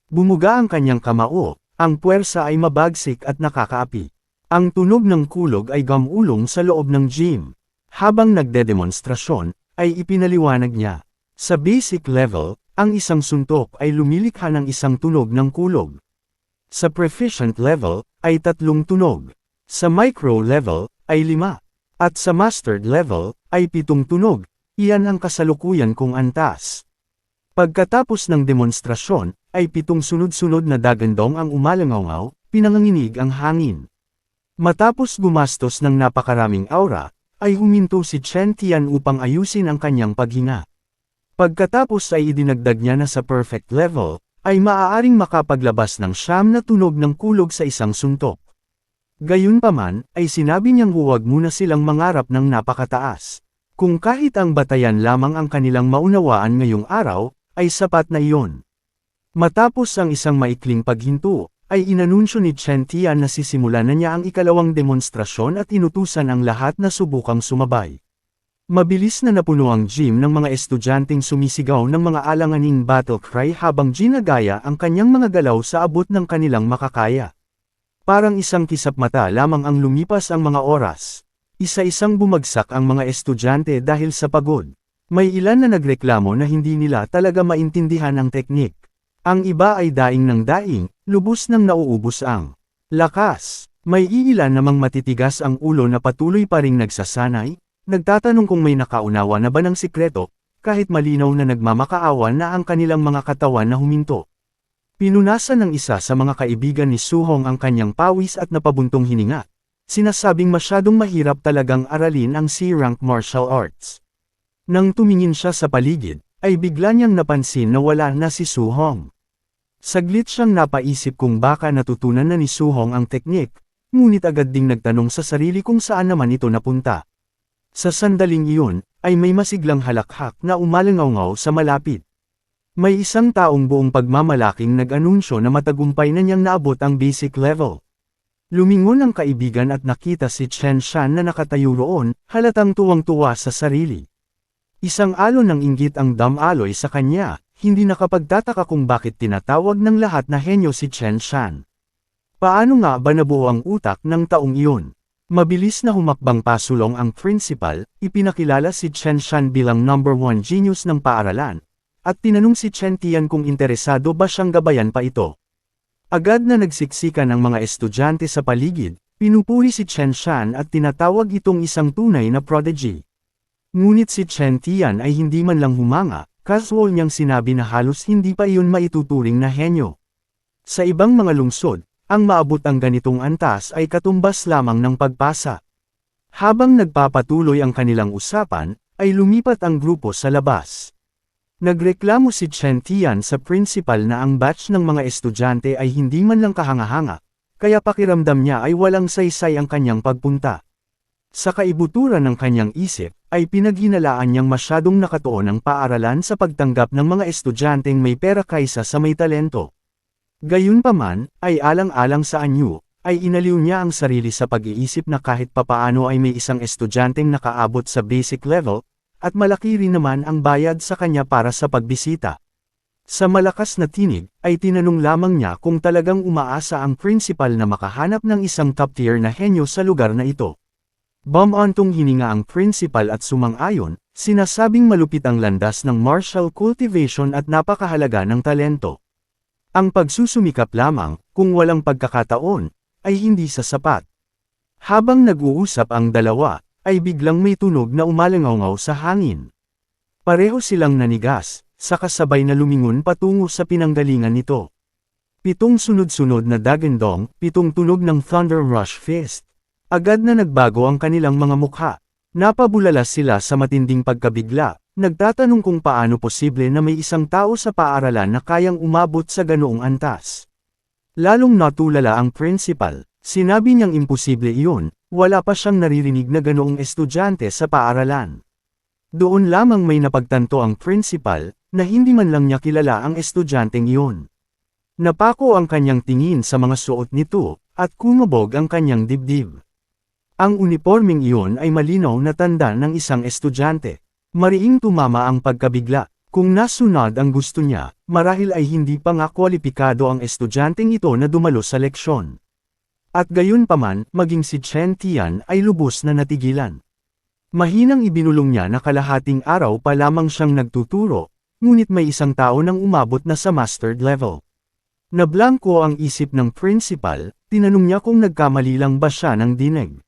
Bumuga ang kanyang kamao, ang puwersa ay mabagsik at nakakaapi. Ang tunog ng kulog ay gamulong sa loob ng gym. Habang nagdedemonstrasyon, ay ipinaliwanag niya. Sa basic level, ang isang suntok ay lumilikha ng isang tunog ng kulog. Sa proficient level, ay 3 tunog. Sa micro level, ay 5. At sa mastered level, ay 7 tunog. Iyan ang kasalukuyan kong antas. Pagkatapos ng demonstrasyon, ay 7 sunod-sunod na dagandong ang umalangaw, pinanganginig ang hangin. Matapos gumastos ng napakaraming aura, ay huminto si Chen Tian upang ayusin ang kanyang paghinga. Pagkatapos ay idinagdag niya na sa perfect level, ay maaaring makapaglabas ng 9 na tunog ng kulog sa isang suntok. Gayunpaman, ay sinabi niyang huwag muna silang mangarap ng napakataas. Kung kahit ang batayan lamang ang kanilang maunawaan ngayong araw, ay sapat na iyon. Matapos ang isang maikling paghinto, ay inanunsyo ni Chen Tian na sisimulan na niya ang ikalawang demonstrasyon at inutusan ang lahat na subukang sumabay. Mabilis na napuno ang gym ng mga estudyanteng sumisigaw ng mga alanganing battle cry habang ginagaya ang kanyang mga galaw sa abot ng kanilang makakaya. Parang isang kisap mata lamang ang lumipas ang mga oras. Isa-isang bumagsak ang mga estudyante dahil sa pagod. May ilan na nagreklamo na hindi nila talaga maintindihan ang teknik. Ang iba ay daing ng daing, lubos nang nauubos ang lakas. May iilan namang matitigas ang ulo na patuloy pa ring nagsasanay, nagtatanong kung may nakaunawa na ba ng sikreto, kahit malinaw na nagmamakaawa na ang kanilang mga katawan na huminto. Pinunasan ng isa sa mga kaibigan ni Su-hong ang kanyang pawis at napabuntong hininga. Sinasabing masyadong mahirap talagang aralin ang C-rank martial arts. Nang tumingin siya sa paligid, ay bigla niyang napansin na wala na si Su-hong. Saglit siyang napaisip kung baka natutunan na ni Su-hong ang teknik, ngunit agad ding nagtanong sa sarili kung saan naman ito napunta. Sa sandaling iyon, ay may masiglang halakhak na umalangaw sa malapit. May isang taong buong pagmamalaking nag-anunsyo na matagumpay na niyang naabot ang basic level. Lumingon ang kaibigan at nakita si Chen Shan na nakatayo roon, halatang tuwang-tuwa sa sarili. Isang alon ng inggit ang damaloy sa kanya, hindi nakapagtataka kung bakit tinatawag ng lahat na henyo si Chen Shan. Paano nga ba nabuo ang utak ng taong iyon? Mabilis na humakbang pasulong ang principal, ipinakilala si Chen Shan bilang number 1 genius ng paaralan, at tinanong si Chen Tian kung interesado ba siyang gabayan pa ito. Agad na nagsiksikan ang mga estudyante sa paligid, pinupuri si Chen Shan at tinatawag itong isang tunay na prodigy. Ngunit si Chen Tian ay hindi man lang humanga, casual niyang sinabi na halos hindi pa iyon maituturing na henyo. Sa ibang mga lungsod, ang maabot ang ganitong antas ay katumbas lamang ng pagpasa. Habang nagpapatuloy ang kanilang usapan, ay lumipat ang grupo sa labas. Nagreklamo si Chen Tian sa principal na ang batch ng mga estudyante ay hindi man lang kahanga-hanga, kaya pakiramdam niya ay walang saysay ang kanyang pagpunta. Sa kaibuturan ng kanyang isip, ay pinaghinalaan niyang masyadong nakatuon ang paaralan sa pagtanggap ng mga estudyanteng may pera kaysa sa may talento. Gayunpaman, ay alang-alang sa anyo, ay inaliw niya ang sarili sa pag-iisip na kahit papaano ay may isang estudyanteng nakaabot sa basic level, at malaki rin naman ang bayad sa kanya para sa pagbisita. Sa malakas na tinig, ay tinanong lamang niya kung talagang umaasa ang principal na makahanap ng isang top-tier na henyo sa lugar na ito. Bumantong hininga ang principal at sumang-ayon, sinasabing malupit ang landas ng martial cultivation at napakahalaga ng talento. Ang pagsusumikap lamang, kung walang pagkakataon, ay hindi sasapat. Habang nag-uusap ang dalawa, ay biglang may tunog na umalangaw sa hangin. Pareho silang nanigas, saka sabay na lumingon patungo sa pinanggalingan nito. 7 sunod-sunod na dagandong, 7 tunog ng Thunder Rush Fist. Agad na nagbago ang kanilang mga mukha. Napabulala sila sa matinding pagkabigla, nagtatanong kung paano posible na may isang tao sa paaralan na kayang umabot sa ganoong antas. Lalong natulala ang principal, sinabi niyang imposible iyon, wala pa siyang naririnig na ganoong estudyante sa paaralan. Doon lamang may napagtanto ang principal, na hindi man lang niya kilala ang estudyanteng iyon. Napako ang kanyang tingin sa mga suot nito, at kumabog ang kanyang dibdib. Ang unipormeng iyon ay malinaw na tanda ng isang estudyante. Mariing tumama ang pagkabigla. Kung nasunod ang gusto niya, marahil ay hindi pa nga kwalipikado ang estudyanteng ito na dumalo sa leksyon. At gayunpaman, maging si Chen Tian ay lubos na natigilan. Mahinang ibinulong niya na kalahating araw pa lamang siyang nagtuturo, ngunit may isang tao nang umabot na sa mastered level. Nablangko ang isip ng principal, tinanong niya kung nagkamali lang ba siya ng dinig.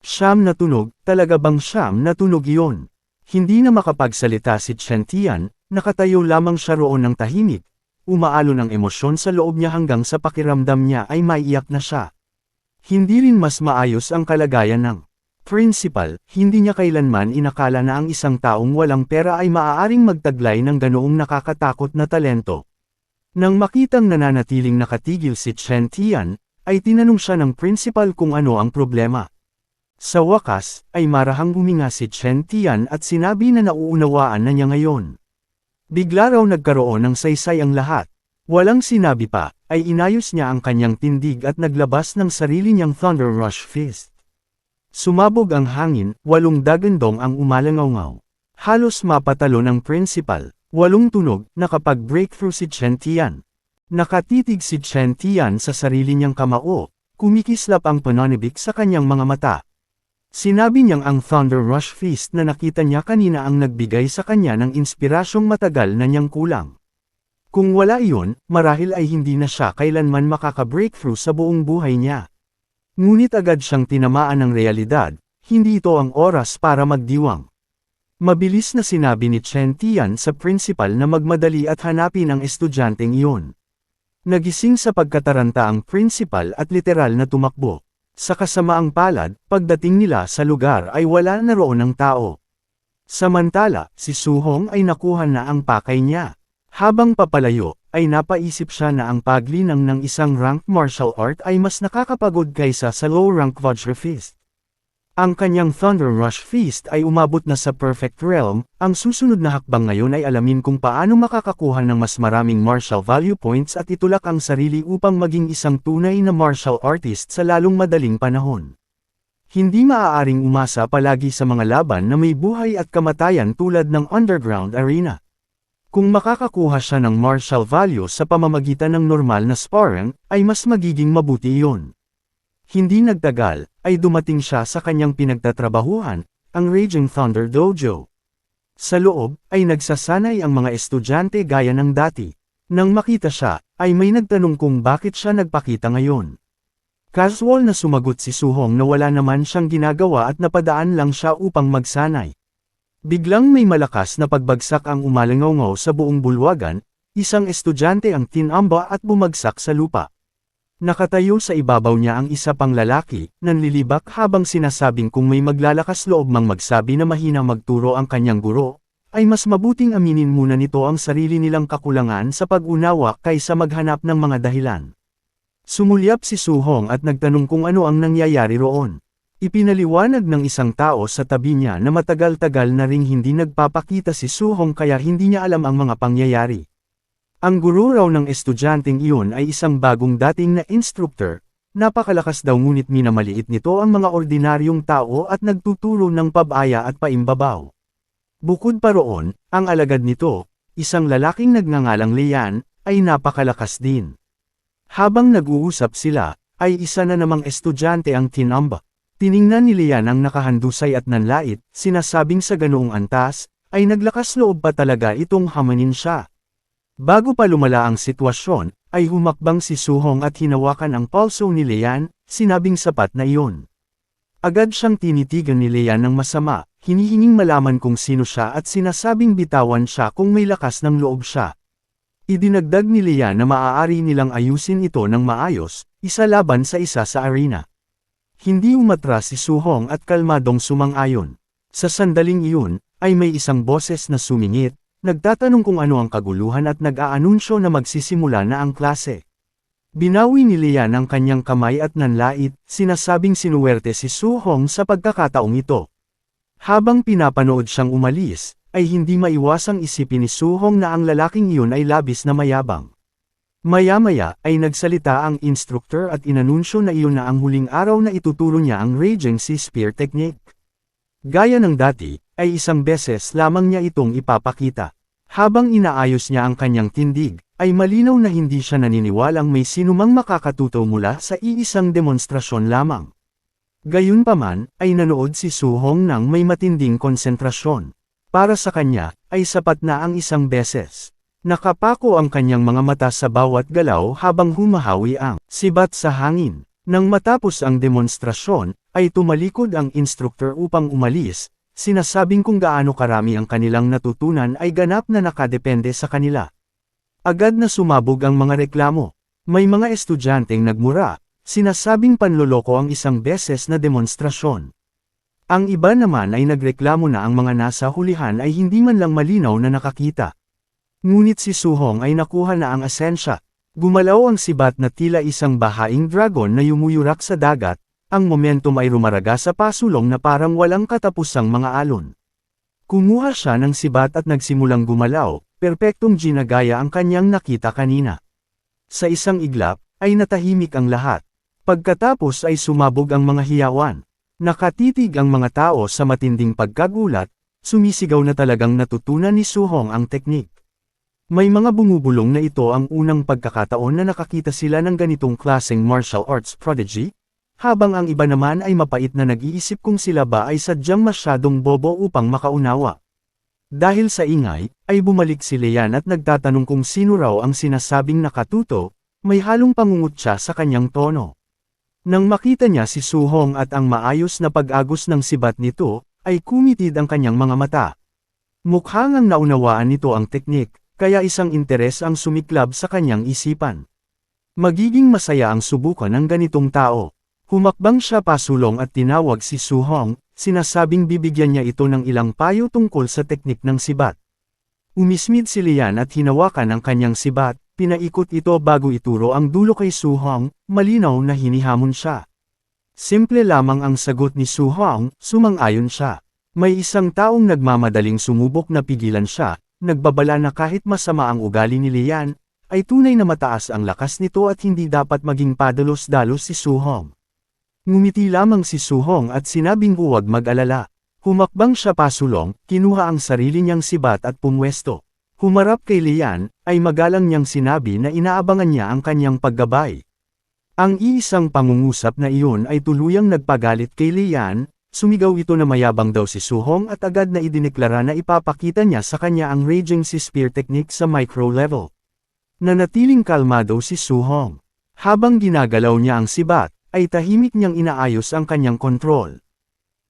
Siyam na tunog, talaga bang siyam na tunog iyon? Hindi na makapagsalita si Chen Tian, nakatayo lamang siya roon ng tahimik. Umaalon ang emosyon sa loob niya hanggang sa pakiramdam niya ay maiiyak na siya. Hindi rin mas maayos ang kalagayan ng principal, hindi niya kailanman inakala na ang isang taong walang pera ay maaaring magtaglay ng ganoong nakakatakot na talento. Nang makitang nananatiling nakatigil si Chen Tian, ay tinanong siya ng principal kung ano ang problema. Sa wakas, ay marahang huminga si Chen Tian at sinabi na nauunawaan na niya ngayon. Bigla raw nagkaroon ng saysay ang lahat. Walang sinabi pa, ay inayos niya ang kanyang tindig at naglabas ng sarili niyang Thunder Rush Fist. Sumabog ang hangin, 8 dagandong ang umalangaw-ngaw. Halos mapatalo ng principal, 8 tunog, nakapag-breakthrough si Chen Tian. Nakatitig si Chen Tian sa sarili niyang kamao, kumikislap ang pananibik sa kanyang mga mata. Sinabi niyang ang Thunder Rush Fist na nakita niya kanina ang nagbigay sa kanya ng inspirasyong matagal na niyang kulang. Kung wala iyon, marahil ay hindi na siya kailanman makaka-breakthrough sa buong buhay niya. Ngunit agad siyang tinamaan ng realidad, hindi ito ang oras para magdiwang. Mabilis na sinabi ni Chen Tian sa principal na magmadali at hanapin ang estudyanteng iyon. Nagising sa pagkataranta ang principal at literal na tumakbo. Sa kasamaang palad, pagdating nila sa lugar ay wala na roon ng tao. Samantala, si Su Hong ay nakuha na ang pakay niya. Habang papalayo, ay napaisip siya na ang paglinang ng isang rank martial art ay mas nakakapagod kaysa sa low-rank Vajra Fist. Ang kanyang Thunder Rush Fist ay umabot na sa Perfect Realm, ang susunod na hakbang ngayon ay alamin kung paano makakakuha ng mas maraming martial value points at itulak ang sarili upang maging isang tunay na martial artist sa lalong madaling panahon. Hindi maaaring umasa palagi sa mga laban na may buhay at kamatayan tulad ng underground arena. Kung makakakuha siya ng martial value sa pamamagitan ng normal na sparring, ay mas magiging mabuti iyon. Hindi nagtagal, ay dumating siya sa kanyang pinagtatrabahuhan, ang Raging Thunder Dojo. Sa loob, ay nagsasanay ang mga estudyante gaya ng dati. Nang makita siya, ay may nagtanong kung bakit siya nagpakita ngayon. Casual na sumagot si Su Hong na wala naman siyang ginagawa at napadaan lang siya upang magsanay. Biglang may malakas na pagbagsak ang umalangaw sa buong bulwagan, isang estudyante ang tinamba at bumagsak sa lupa. Nakatayo sa ibabaw niya ang isa pang lalaki, nanlilibak habang sinasabing kung may maglalakas loob mang magsabi na mahina magturo ang kanyang guro, ay mas mabuting aminin muna nito ang sarili nilang kakulangan sa pag-unawa kaysa maghanap ng mga dahilan. Sumulyap si Su Hong at nagtanong kung ano ang nangyayari roon. Ipinaliwanag ng isang tao sa tabi niya na matagal-tagal na ring hindi nagpapakita si Su Hong kaya hindi niya alam ang mga pangyayari. Ang guro raw ng estudyanteng iyon ay isang bagong dating na instructor, napakalakas daw ngunit minamaliit nito ang mga ordinaryong tao at nagtuturo ng pabaya at paimbabaw. Bukod pa roon, ang alagad nito, isang lalaking nagngangalang Lian, ay napakalakas din. Habang nag-uusap sila, ay isa na namang estudyante ang tinamba. Tiningnan ni Lian ang nakahandusay at nanlait, sinasabing sa ganoong antas, ay naglakas loob pa talaga itong hamanin siya. Bago pa lumala ang sitwasyon, ay humakbang si Su Hong at hinawakan ang palso ni Lian, sinabing sapat na iyon. Agad siyang tinitigan ni Lian ng masama, hinihinging malaman kung sino siya at sinasabing bitawan siya kung may lakas ng loob siya. Idinagdag ni Lian na maaari nilang ayusin ito ng maayos, isa laban sa isa sa arena. Hindi umatras si Su Hong at kalmadong sumang-ayon. Sa sandaling iyon, ay may isang boses na sumingit, nagtatanong kung ano ang kaguluhan at nag-aanunsyo na magsisimula na ang klase. Binawi ni Lian ang kanyang kamay at nanlait, sinasabing sinuwerte si Su Hong sa pagkakataong ito. Habang pinapanood siyang umalis, ay hindi maiwasang isipin ni Su Hong na ang lalaking iyon ay labis na mayabang. Maya-maya ay nagsalita ang instructor at inanunsyo na iyon na ang huling araw na ituturo niya ang Raging Sea Spear Technique. Gaya ng dati, ay isang beses lamang niya itong ipapakita. Habang inaayos niya ang kanyang tindig, ay malinaw na hindi siya naniniwalang may sinumang makakatuto mula sa iisang demonstrasyon lamang. Gayunpaman, ay nanood si Su Hong ng may matinding konsentrasyon. Para sa kanya, ay sapat na ang isang beses. Nakapako ang kanyang mga mata sa bawat galaw habang humahawi ang sibat sa hangin. Nang matapos ang demonstrasyon, ay tumalikod ang instructor upang umalis, sinasabing kung gaano karami ang kanilang natutunan ay ganap na nakadepende sa kanila. Agad na sumabog ang mga reklamo. May mga estudyanteng nagmura, sinasabing panloloko ang isang beses na demonstrasyon. Ang iba naman ay nagreklamo na ang mga nasa hulihan ay hindi man lang malinaw na nakakita. Ngunit si Su Hong ay nakuha na ang asensya. Gumalaw ang sibat na tila isang bahaing dragon na yumuyurak sa dagat, ang momentum ay rumaraga sa pasulong na parang walang katapusang mga alon. Kumuha siya ng sibat at nagsimulang gumalaw, perpektong ginagaya ang kanyang nakita kanina. Sa isang iglap, ay natahimik ang lahat. Pagkatapos ay sumabog ang mga hiyawan. Nakatitig ang mga tao sa matinding pagkagulat, sumisigaw na talagang natutunan ni Su Hong ang teknik. May mga bumubulong na ito ang unang pagkakataon na nakakita sila ng ganitong klaseng martial arts prodigy, habang ang iba naman ay mapait na nag-iisip kung sila ba ay sadyang masyadong bobo upang makaunawa. Dahil sa ingay, ay bumalik si Lian at nagtatanong kung sino raw ang sinasabing nakatuto, may halong pangungot siya sa kanyang tono. Nang makita niya si Su Hong at ang maayos na pag-agos ng sibat nito, ay kumitid ang kanyang mga mata. Mukhang ang naunawaan nito ang teknik, kaya isang interes ang sumiklab sa kanyang isipan. Magiging masaya ang subukan ng ganitong tao. Humakbang siya pasulong at tinawag si Su Hong, sinasabing bibigyan niya ito ng ilang payo tungkol sa teknik ng sibat. Umismid si Lian at hinawakan ang kanyang sibat, pinaikot ito bago ituro ang dulo kay Su Hong, malinaw na hinihamon siya. Simple lamang ang sagot ni Su Hong, sumang-ayon siya. May isang taong nagmamadaling sumubok na pigilan siya, nagbabala na kahit masama ang ugali ni Lian, ay tunay na mataas ang lakas nito at hindi dapat maging padalos-dalos si Su Hong. Ngumiti lamang si Su Hong at sinabing huwag mag-alala. Humakbang siya pasulong, kinuha ang sarili niyang sibat at pumwesto. Humarap kay Lian, ay magalang niyang sinabi na inaabangan niya ang kanyang paggabay. Ang iisang pangungusap na iyon ay tuluyang nagpagalit kay Lian, sumigaw ito na mayabang daw si Su Hong at agad na idineklara na ipapakita niya sa kanya ang Raging Sea Spear technique sa micro level. Nanatiling kalmado si Su Hong. Habang ginagalaw niya ang sibat, ay tahimik niyang inaayos ang kanyang kontrol.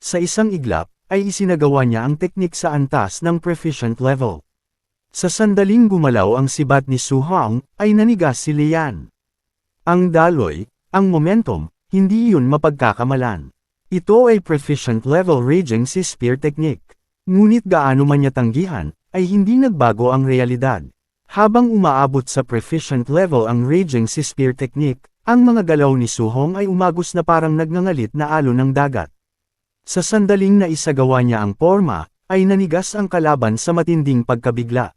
Sa isang iglap, ay isinagawa niya ang teknik sa antas ng proficient level. Sa sandaling gumalaw ang sibat ni Su Hong, ay nanigas si Lian. Ang daloy, ang momentum, hindi iyon mapagkakamalan. Ito ay proficient level Raging Sea Spear technique. Ngunit gaano man niya tanggihan, ay hindi nagbago ang realidad. Habang umaabot sa proficient level ang Raging Sea Spear technique, ang mga galaw ni Su Hong ay umagos na parang nagngangalit na alon ng dagat. Sa sandaling na isagawa niya ang porma, ay nanigas ang kalaban sa matinding pagkabigla.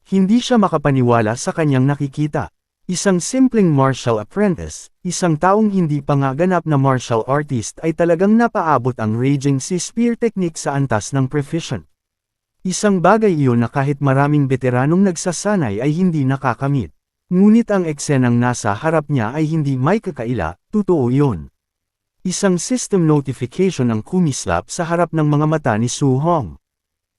Hindi siya makapaniwala sa kanyang nakikita. Isang simpleng martial apprentice, isang taong hindi pa nga ganap na martial artist ay talagang napaabot ang Raging Sea Spear technique sa antas ng proficient. Isang bagay iyon na kahit maraming veteranong nagsasanay ay hindi nakakamit. Ngunit ang eksenang nasa harap niya ay hindi may kakaila, totoo iyon. Isang system notification ang kumislap sa harap ng mga mata ni Su Hong.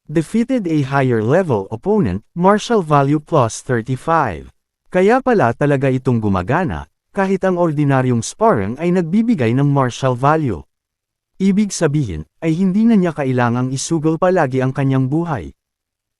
Defeated a higher level opponent, martial value plus 35. Kaya pala talaga itong gumagana, kahit ang ordinaryong sparring ay nagbibigay ng martial value. Ibig sabihin, ay hindi na niya kailangang isugol palagi ang kanyang buhay.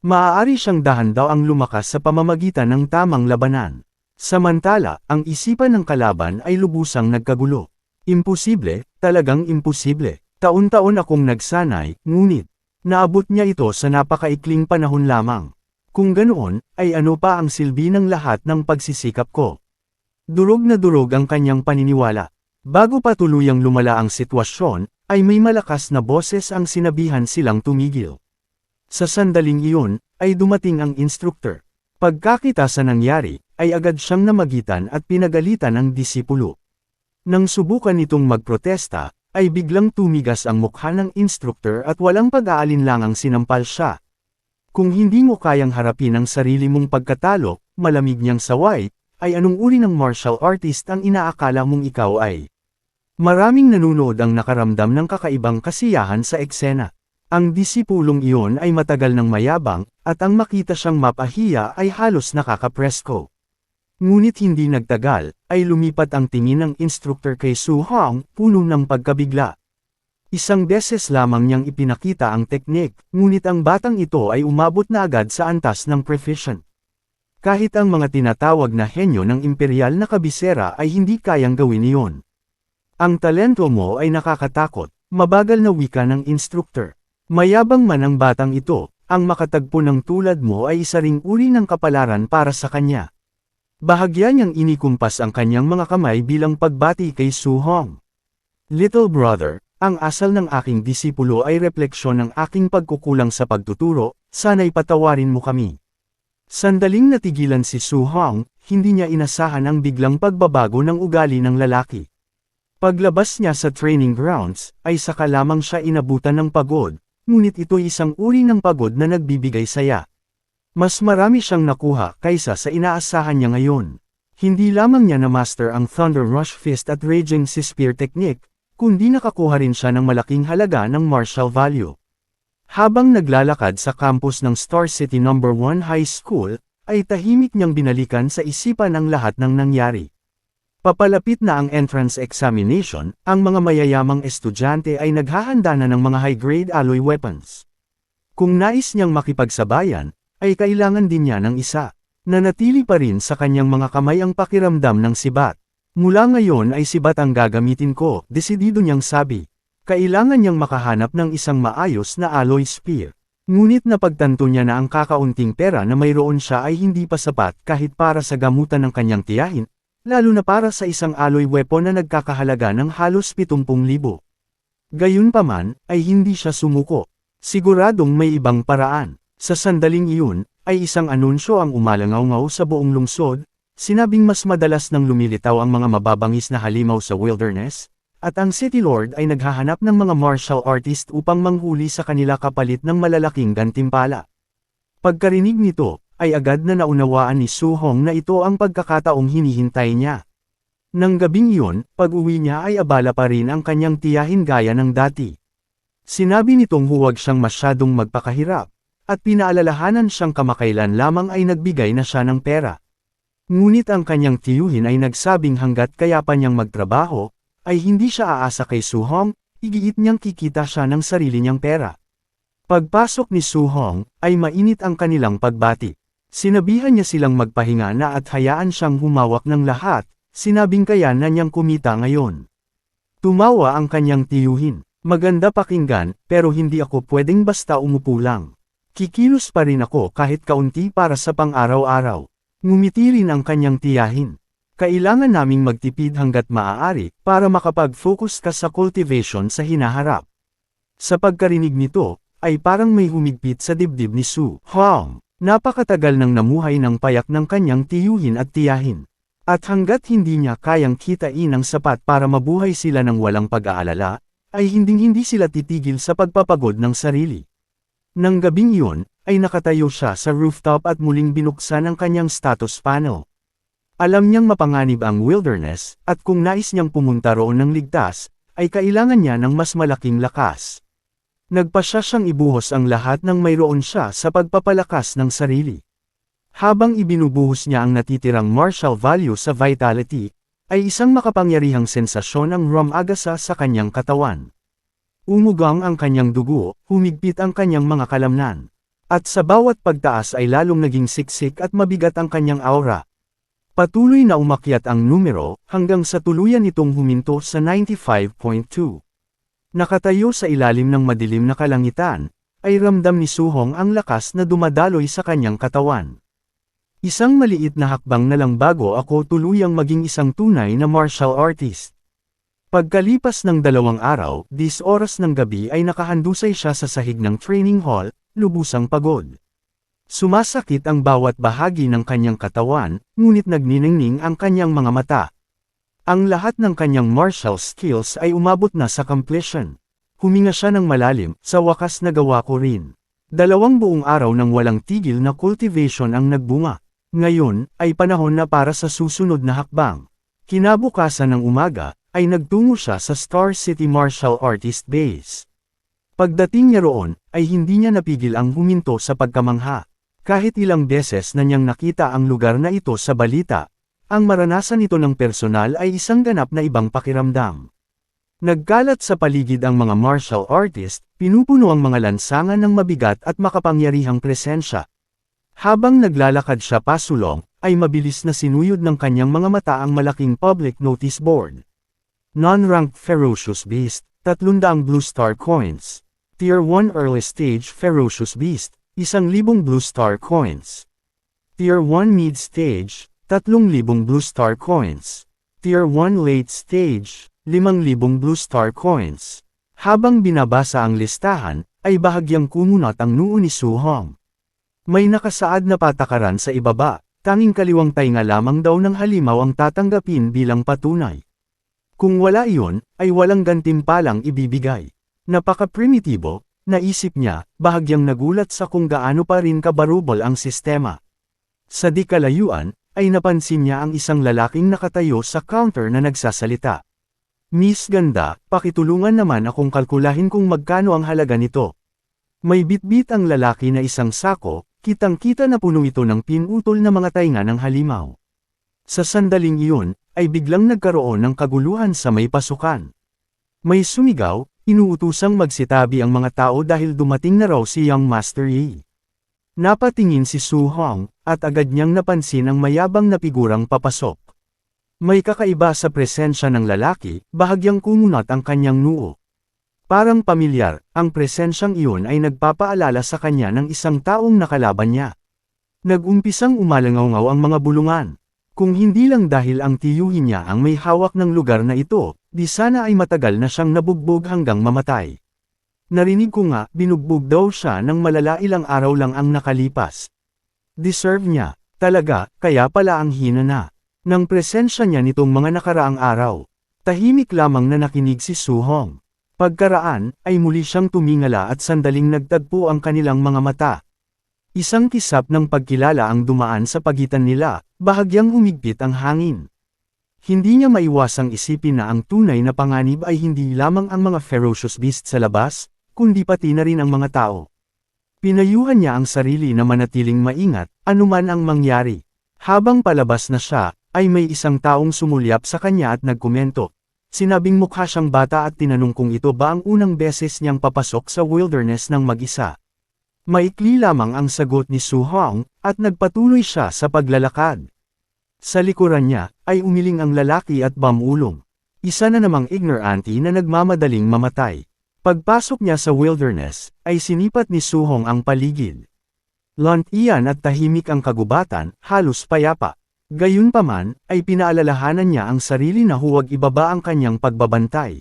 Maaari siyang dahan-daw ang lumakas sa pamamagitan ng tamang labanan. Samantala, ang isipan ng kalaban ay lubusang nagkagulo. Imposible, talagang imposible. Taon-taon akong nagsanay, ngunit, naabot niya ito sa napakaikling panahon lamang. Kung ganoon, ay ano pa ang silbi ng lahat ng pagsisikap ko? Durog na durog ang kanyang paniniwala. Bago pa tuluyang lumala ang sitwasyon, ay may malakas na boses ang sinabihan silang tumigil. Sa sandaling iyon, ay dumating ang instructor. Pagkakita sa nangyari, ay agad siyang namagitan at pinagalitan ang disipulo. Nang subukan itong magprotesta, ay biglang tumigas ang mukha ng instructor at walang pag-aalinlangang sinampal siya. Kung hindi mo kayang harapin ang sarili mong pagkatalo, malamig niyang saway, ay anong uri ng martial artist ang inaakala mong ikaw ay? Maraming nanunood ang nakaramdam ng kakaibang kasiyahan sa eksena. Ang disipulong iyon ay matagal ng mayabang, at ang makita siyang mapahiya ay halos nakakapresko. Ngunit hindi nagtagal, ay lumipat ang tingin ng instructor kay Su Hong, puno ng pagkabigla. Isang beses lamang niyang ipinakita ang teknik, ngunit ang batang ito ay umabot na agad sa antas ng proficient. Kahit ang mga tinatawag na henyo ng imperial na kabisera ay hindi kayang gawin iyon. Ang talento mo ay nakakatakot, mabagal na wika ng instructor. Mayabang man ang batang ito, ang makatagpo ng tulad mo ay isa ring uri ng kapalaran para sa kanya. Bahagya niyang inikumpas ang kanyang mga kamay bilang pagbati kay Su Hong. Little brother, ang asal ng aking disipulo ay refleksyon ng aking pagkukulang sa pagtuturo, sana'y patawarin mo kami. Sandaling natigilan si Su Hong, hindi niya inasahan ang biglang pagbabago ng ugali ng lalaki. Paglabas niya sa training grounds, ay saka lamang siya inabutan ng pagod, ngunit ito'y isang uri ng pagod na nagbibigay saya. Mas marami siyang nakuha kaysa sa inaasahan niya ngayon. Hindi lamang niya na-master ang Thunder Rush Fist at Raging Sea Spear technique, kundi nakakuha rin siya ng malaking halaga ng martial value. Habang naglalakad sa campus ng Star City No. 1 High School, ay tahimik niyang binalikan sa isipan ang lahat ng nangyari. Papalapit na ang entrance examination, ang mga mayayamang estudyante ay naghahanda na ng mga high-grade alloy weapons. Kung nais niyang makipagsabayan, ay kailangan din niya ng isa. Nanatili pa rin sa kanyang mga kamay ang pakiramdam ng sibat. Mula ngayon ay sibat ang gagamitin ko, desidido niyang sabi. Kailangan niyang makahanap ng isang maayos na alloy spear. Ngunit napagtanto niya na ang kakaunting pera na mayroon siya ay hindi pa sapat kahit para sa gamutan ng kanyang tiyahin, lalo na para sa isang alloy weapon na nagkakahalaga ng halos 70,000. Gayunpaman, ay hindi siya sumuko. Siguradong may ibang paraan. Sa sandaling iyon, ay isang anunsyo ang umalangaw-ngaw sa buong lungsod, sinabing mas madalas nang lumilitaw ang mga mababangis na halimaw sa wilderness, at ang City Lord ay naghahanap ng mga martial artist upang manghuli sa kanila kapalit ng malalaking gantimpala. Pagkarinig nito, ay agad na naunawaan ni Su Hong na ito ang pagkakataong hinihintay niya. Nang gabing iyon, pag-uwi niya ay abala pa rin ang kanyang tiyahin gaya ng dati. Sinabi nitong huwag siyang masyadong magpakahirap, at pinaalalahanan siyang kamakailan lamang ay nagbigay na siya ng pera. Ngunit ang kanyang tiyuhin ay nagsabing hanggat kaya pa niyang magtrabaho, ay hindi siya aasa kay Su Hong, igiit niyang kikita siya ng sarili niyang pera. Pagpasok ni Su Hong, ay mainit ang kanilang pagbati. Sinabihan niya silang magpahinga na at hayaan siyang humawak ng lahat, sinabing kaya na niyang kumita ngayon. Tumawa ang kanyang tiyuhin. Maganda pakinggan, pero hindi ako pwedeng basta umupo lang. Kikilos pa rin ako kahit kaunti para sa pang-araw-araw. Ngumiti rin ang kanyang tiyahin. Kailangan naming magtipid hanggat maaari, para makapag-focus ka sa cultivation sa hinaharap. Sa pagkarinig nito, ay parang may humigpit sa dibdib ni Su Hong. Napakatagal nang namuhay ng payak ng kanyang tiyuhin at tiyahin. At hanggat hindi niya kayang kitain ang sapat para mabuhay sila ng walang pag-aalala, ay hinding-hindi sila titigil sa pagpapagod ng sarili. Nang gabing iyon, ay nakatayo siya sa rooftop at muling binuksan ang kanyang status panel. Alam niyang mapanganib ang wilderness, at kung nais niyang pumunta roon ng ligtas, ay kailangan niya ng mas malaking lakas. Nagpasya siyang ibuhos ang lahat ng mayroon siya sa pagpapalakas ng sarili. Habang ibinubuhos niya ang natitirang martial value sa vitality, ay isang makapangyarihang sensasyon ang rum agasa sa kanyang katawan. Umugang ang kanyang dugo, humigpit ang kanyang mga kalamnan. At sa bawat pagtaas ay lalong naging siksik at mabigat ang kanyang aura. Patuloy na umakyat ang numero, hanggang sa tuluyan itong huminto sa 95.2. Nakatayo sa ilalim ng madilim na kalangitan, ay ramdam ni Su Hong ang lakas na dumadaloy sa kanyang katawan. Isang maliit na hakbang na lang bago ako tuluyang maging isang tunay na martial artist. Pagkalipas ng 2 araw, 10 oras ng gabi ay nakahandusay siya sa sahig ng training hall, lubusang pagod. Sumasakit ang bawat bahagi ng kanyang katawan, ngunit nagniningning ang kanyang mga mata. Ang lahat ng kanyang martial skills ay umabot na sa completion. Huminga siya ng malalim, sa wakas nagawa ko rin. 2 buong araw ng walang tigil na cultivation ang nagbunga. Ngayon, ay panahon na para sa susunod na hakbang. Kinabukasan ng umaga, ay nagtungo siya sa Star City Martial Artist Base. Pagdating niya roon, ay hindi niya napigil ang huminto sa pagkamangha. Kahit ilang beses na niyang nakita ang lugar na ito sa balita, ang maranasan ito ng personal ay isang ganap na ibang pakiramdam. Nagkalat sa paligid ang mga martial artist, pinupuno ang mga lansangan ng mabigat at makapangyarihang presensya. Habang naglalakad siya pasulong, ay mabilis na sinuyod ng kanyang mga mata ang malaking public notice board. Non-ranked Ferocious Beast, 300 Blue Star Coins. Tier 1 Early Stage Ferocious Beast, 1,000 Blue Star Coins. Tier 1 Mid Stage, 3,000 Blue Star Coins. Tier 1 Late Stage, 5,000 Blue Star Coins. Habang binabasa ang listahan, ay bahagyang kumunat ang noo ni Su Hong. May nakasaad na patakaran sa ibaba, tanging kaliwang tainga lamang daw ng halimaw ang tatanggapin bilang patunay. Kung wala iyon, ay walang gantimpalang ibibigay. Napaka-primitibo, naisip niya, bahagyang nagulat sa kung gaano pa rin kabarubol ang sistema. Sa di kalayuan, ay napansin niya ang isang lalaking nakatayo sa counter na nagsasalita. Miss Ganda, pakitulungan naman akong kalkulahin kung magkano ang halaga nito. May bitbit ang lalaki na isang sako, kitang-kita na puno ito ng pinutol na mga tainga ng halimaw. Sa sandaling iyon, ay biglang nagkaroon ng kaguluhan sa may pasukan. May sumigaw, inuutusang magsitabi ang mga tao dahil dumating na raw si Young Master Yi. Napatingin si Su Hong, at agad niyang napansin ang mayabang na figurang papasok. May kakaiba sa presensya ng lalaki, bahagyang kumunat ang kanyang noo. Parang pamilyar, ang presensyang iyon ay nagpapaalala sa kanya ng isang taong nakalaban niya. Nag-umpisang umalangaw ang mga bulungan. Kung hindi lang dahil ang tiyuhin niya ang may hawak ng lugar na ito, di sana ay matagal na siyang nabugbog hanggang mamatay. Narinig ko nga, binugbog daw siya ng malala ilang araw lang ang nakalipas. Deserve niya, talaga, kaya pala ang hina na. Ng presensya niya nitong mga nakaraang araw. Tahimik lamang na nakinig si Su Hong. Pagkaraan, ay muli siyang tumingala at sandaling nagtagpo ang kanilang mga mata. Isang kisap ng pagkilala ang dumaan sa pagitan nila, bahagyang humigpit ang hangin. Hindi niya maiwasang isipin na ang tunay na panganib ay hindi lamang ang mga ferocious beast sa labas, kundi pati na rin ang mga tao. Pinayuhan niya ang sarili na manatiling maingat, anuman ang mangyari. Habang palabas na siya, ay may isang taong sumulyap sa kanya at nagkomento. Sinabing mukha siyang bata at tinanong kung ito ba ang unang beses niyang papasok sa wilderness ng mag-isa. Maikli lamang ang sagot ni Su Hong, at nagpatuloy siya sa paglalakad. Sa likuran niya, ay umiling ang lalaki at bamulong. Isa na namang ignorante na nagmamadaling mamatay. Pagpasok niya sa wilderness, ay sinipat ni Su Hong ang paligid. Lant iyan at tahimik ang kagubatan, halos payapa. Gayunpaman, ay pinaalalahanan niya ang sarili na huwag ibaba ang kanyang pagbabantay.